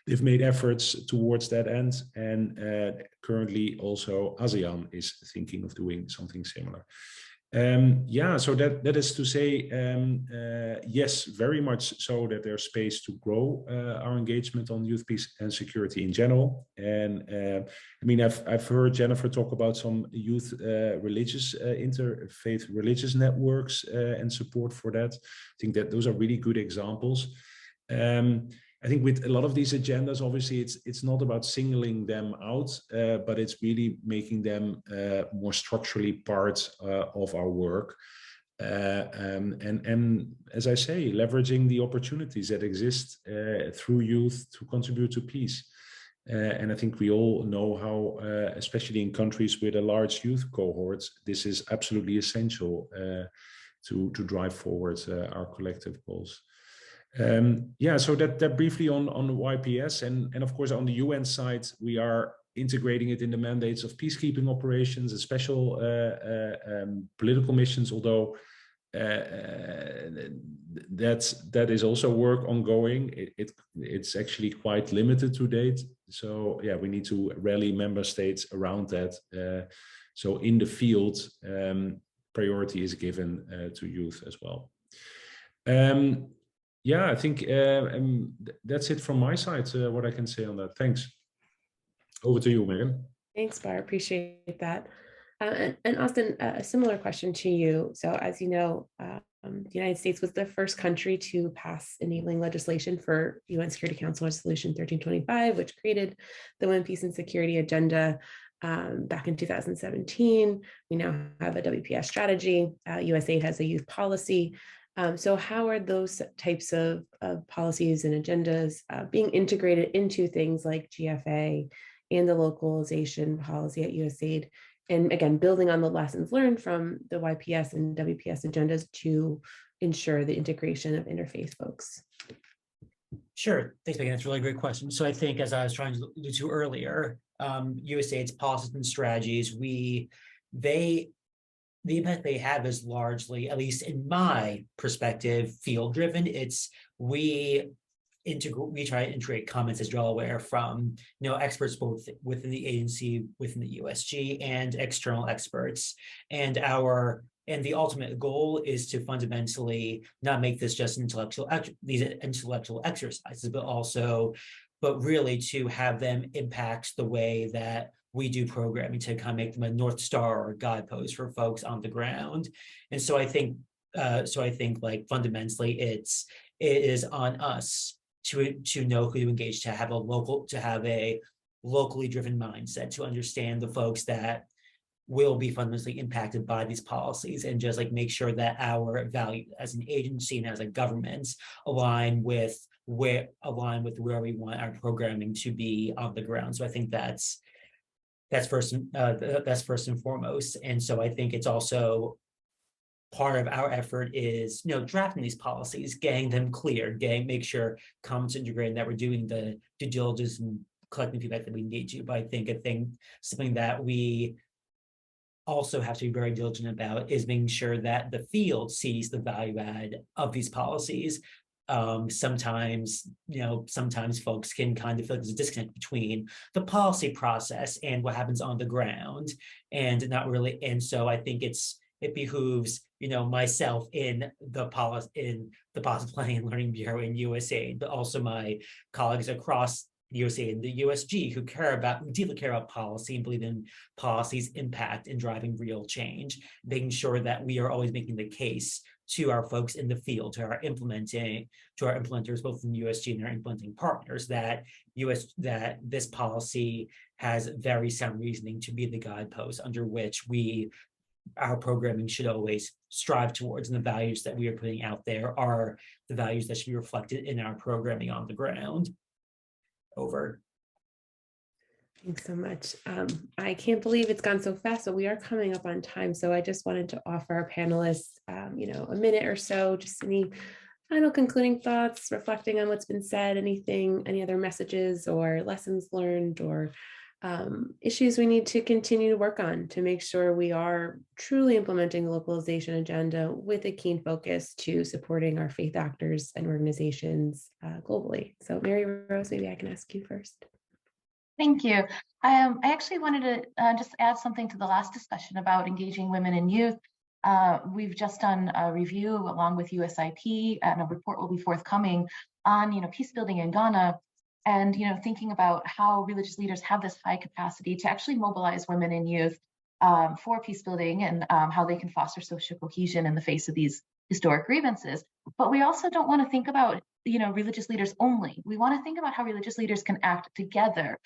S4: They've made efforts towards that end, and currently also ASEAN is thinking of doing something similar. Yeah, so that is to say, yes, very much so that there's space to grow our engagement on youth peace and security in general. And I mean, I've heard Jennifer talk about some youth religious interfaith religious networks and support for that. I think that those are really good examples. I think with a lot of these agendas, obviously, it's not about singling them out, but it's really making them more structurally part of our work. And as I say, leveraging the opportunities that exist through youth to contribute to peace. And I think we all know how, especially in countries with a large youth cohort, this is absolutely essential to drive forward our collective goals. Yeah, so that briefly on YPS, and of course on the UN side, we are integrating it in the mandates of peacekeeping operations and special political missions, although that is also work ongoing. It's actually quite limited to date. So yeah, we need to rally member states around that. So in the field, priority is given to youth as well. Yeah, I think that's it from my side, what I can say on that. Thanks. Over to you, Megan.
S1: Thanks, Bar. Appreciate that. And Austin, a similar question to you. So as you know, the United States was the first country to pass enabling legislation for UN Security Council Resolution 1325, which created the UN Peace and Security Agenda back in 2017. We now have a WPS strategy. USAID has a youth policy. So how are those types of policies and agendas being integrated into things like GFA and the localization policy at USAID? And again, building on the lessons learned from the YPS and WPS agendas to ensure the integration of interfaith folks.
S2: Sure, thanks, Megan. That's a really great question. So I think, as I was trying to allude to earlier, USAID's policies and strategies, the impact they have is largely, at least in my perspective, field-driven. We try to integrate comments, as you're all aware, from experts both within the agency, within the USG, and external experts. And the ultimate goal is to fundamentally not make this just these intellectual exercises, but really to have them impact the way that we do programming, to kind of make them a North Star or guidepost for folks on the ground. And so I think like fundamentally it is on us to know who to engage, to have a locally driven mindset, to understand the folks that will be fundamentally impacted by these policies, and just like make sure that our value as an agency and as a government align with where we want our programming to be on the ground. So I think that's first and foremost. And so I think it's also part of our effort is drafting these policies, getting them clear, make sure comments integrated, that we're doing the due diligence and collecting feedback that we need to. But I think something that we also have to be very diligent about is making sure that the field sees the value add of these policies. Sometimes folks can kind of feel there's a disconnect between the policy process and what happens on the ground, and not really. And so I think it behooves myself in the policy planning and learning bureau in USAID, but also my colleagues across USAID and the USG who deeply care about policy and believe in policy's impact in driving real change, making sure that we are always making the case to our folks in the field, to our implementers, both in USG and our implementing partners, that this policy has very sound reasoning to be the guidepost under which our programming should always strive towards, and the values that we are putting out there are the values that should be reflected in our programming on the ground. Over.
S1: Thanks so much. I can't believe it's gone so fast, so we are coming up on time. So I just wanted to offer our panelists, a minute or so, just any final concluding thoughts, reflecting on what's been said, any other messages or lessons learned, or issues we need to continue to work on to make sure we are truly implementing the localization agenda with a keen focus to supporting our faith actors and organizations globally. So Mary Rose, maybe I can ask you first.
S5: Thank you. I actually wanted to just add something to the last discussion about engaging women and youth. We've just done a review along with USIP, and a report will be forthcoming on, peace building in Ghana, and thinking about how religious leaders have this high capacity to actually mobilize women and youth for peace building, and how they can foster social cohesion in the face of these historic grievances. But we also don't want to think about religious leaders only. We want to think about how religious leaders can act together.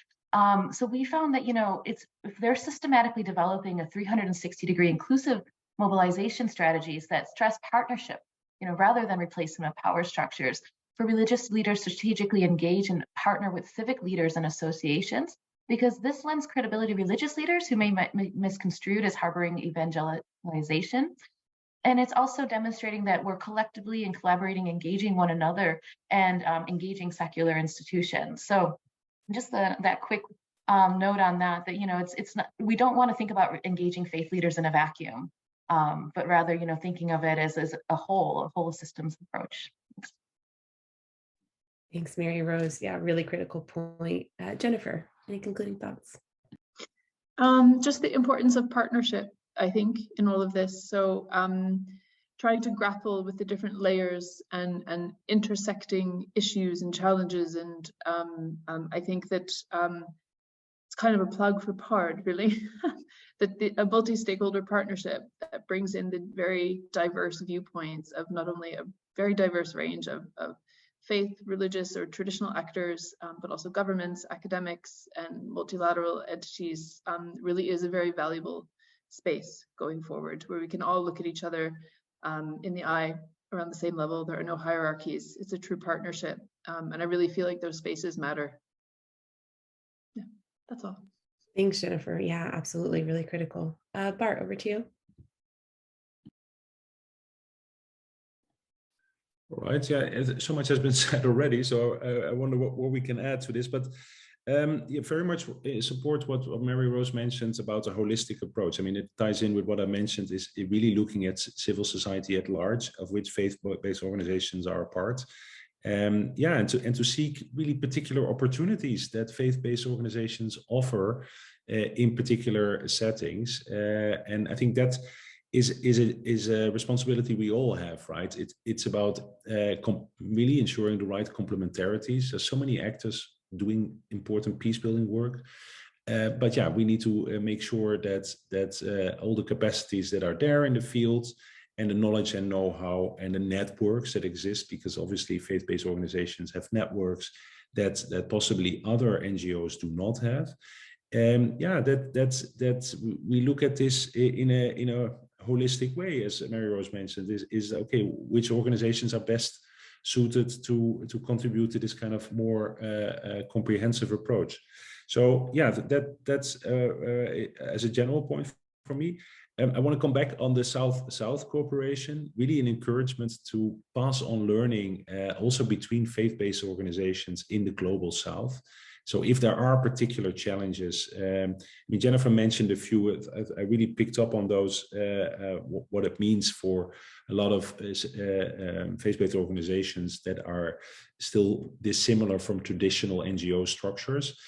S5: So we found that if they're systematically developing a 360-degree inclusive mobilization strategies that stress partnership, rather than replacement of power structures, for religious leaders to strategically engage and partner with civic leaders and associations, because this lends credibility to religious leaders who may be misconstrued as harboring evangelization. And it's also demonstrating that we're collectively and collaborating, engaging one another, and engaging secular institutions. So just that quick note on that, it's not, we don't want to think about engaging faith leaders in a vacuum, but rather, thinking of it as a whole systems approach.
S1: Thanks, Mary Rose. Yeah, really critical point. Jennifer, any concluding thoughts?
S3: Just the importance of partnership, I think, in all of this. So trying to grapple with the different layers and intersecting issues and challenges. And I think that it's kind of a plug for PARD, really, that a multi-stakeholder partnership that brings in the very diverse viewpoints of not only a very diverse range of faith, religious, or traditional actors, but also governments, academics, and multilateral entities, really is a very valuable space going forward, where we can all look at each other in the eye around the same level. There are no hierarchies. It's a true partnership. And I really feel like those spaces matter. Yeah, that's all.
S1: Thanks, Jennifer. Yeah, absolutely. Really critical. Bart, over to you.
S4: All right. Yeah, so much has been said already. So I wonder what we can add to this. But yeah, very much support what Mary Rose mentioned about a holistic approach. I mean, it ties in with what I mentioned, is really looking at civil society at large, of which faith-based organizations are a part. Yeah, and to seek really particular opportunities that faith-based organizations offer in particular settings. And I think that is a responsibility we all have, right? It's about really ensuring the right complementarities. There's so many actors doing important peace building work, but yeah, we need to make sure that all the capacities that are there in the field, and the knowledge and know-how and the networks that exist, because obviously faith-based organizations have networks that possibly other NGOs do not have. Yeah, that's we look at this in a holistic way, as Mary Rose mentioned, is okay, which organizations are best suited to contribute to this kind of more comprehensive approach. So yeah, that's as a general point for me. I want to come back on the South cooperation, really an encouragement to pass on learning also between faith-based organizations in the global South. So if there are particular challenges, I mean, Jennifer mentioned a few, I really picked up on those, what it means for a lot of faith-based organizations that are still dissimilar from traditional NGO structures.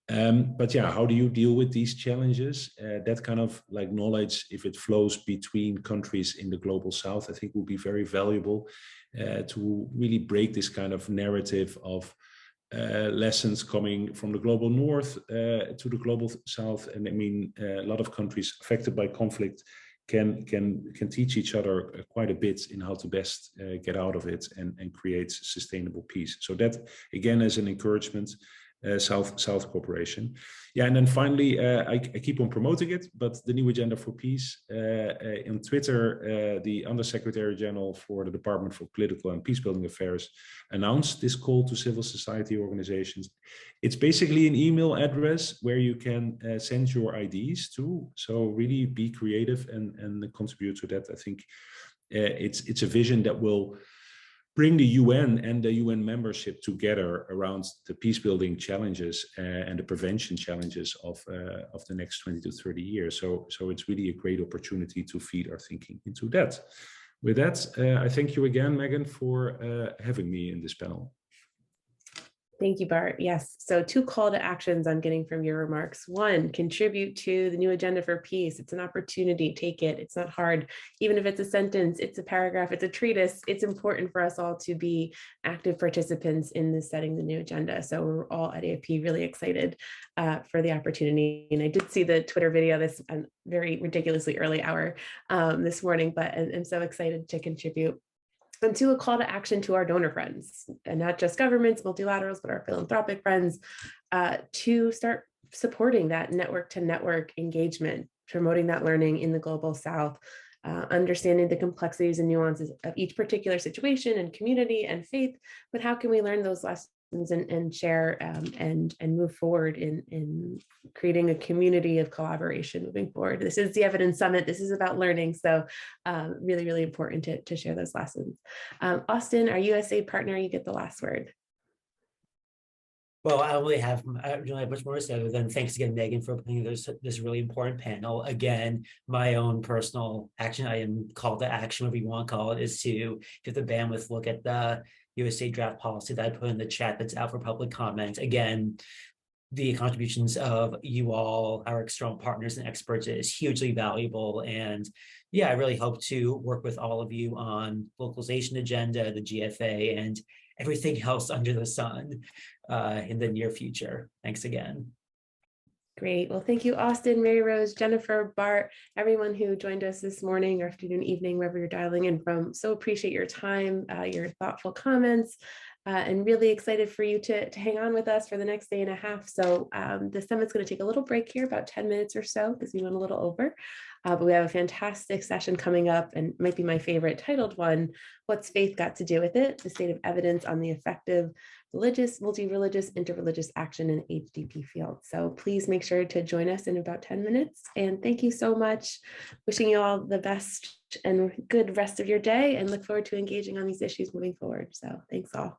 S4: But yeah, how do you deal with these challenges? That kind of like knowledge, if it flows between countries in the global South, I think will be very valuable to really break this kind of narrative of lessons coming from the global North to the global South. And I mean, a lot of countries affected by conflict can teach each other quite a bit in how to best get out of it and create sustainable peace. So that again is an encouragement. South cooperation. Yeah, and then finally, I keep on promoting it, but the new Agenda for Peace on Twitter, the Undersecretary General for the Department for Political and Peacebuilding Affairs announced this call to civil society organizations. It's basically an email address where you can send your ideas to. So really be creative and contribute to that. I think it's a vision that will bring the UN and the UN membership together around the peace-building challenges and the prevention challenges of the next 20 to 30 years. So it's really a great opportunity to feed our thinking into that. With that, I thank you again, Megan, for having me in this panel.
S1: Thank you, Bart. Yes. So 2 call to actions I'm getting from your remarks. 1, contribute to the new agenda for peace. It's an opportunity. Take it. It's not hard. Even if it's a sentence, it's a paragraph, it's a treatise. It's important for us all to be active participants in this setting the new agenda. So we're all at AFP really excited for the opportunity. And I did see the Twitter video this very ridiculously early hour this morning, but I'm so excited to contribute. And 2, a call to action to our donor friends, and not just governments, multilaterals, but our philanthropic friends, to start supporting that network to network engagement, promoting that learning in the global South, understanding the complexities and nuances of each particular situation and community and faith, but how can we learn those lessons and share and move forward in creating a community of collaboration moving forward. This is the Evidence Summit. This is about learning. So really, really important to share those lessons. Austin, our USA partner, you get the last word.
S2: Well, I don't really have much more to say other than thanks again, Megan, for putting this really important panel. Again, my own personal action item, call to action, whatever you want to call it, is to, if the bandwidth, look at the USA draft policy that I put in the chat that's out for public comment. Again, the contributions of you all, our external partners and experts, is hugely valuable. And yeah, I really hope to work with all of you on localization agenda, the GFA, and everything else under the sun in the near future. Thanks again.
S1: Great. Well, thank you, Austin, Mary Rose, Jennifer, Bart, everyone who joined us this morning or afternoon, evening, wherever you're dialing in from. So appreciate your time, your thoughtful comments, and really excited for you to hang on with us for the next day and a half. So the summit's going to take a little break here, about 10 minutes or so, because we went a little over. But we have a fantastic session coming up, and might be my favorite, titled one, What's Faith Got to Do with It? The State of Evidence on the Effective Religious, Multi-Religious, Interreligious Action in HDP Field. So please make sure to join us in about 10 minutes. And thank you so much. Wishing you all the best and good rest of your day, and look forward to engaging on these issues moving forward. So thanks all.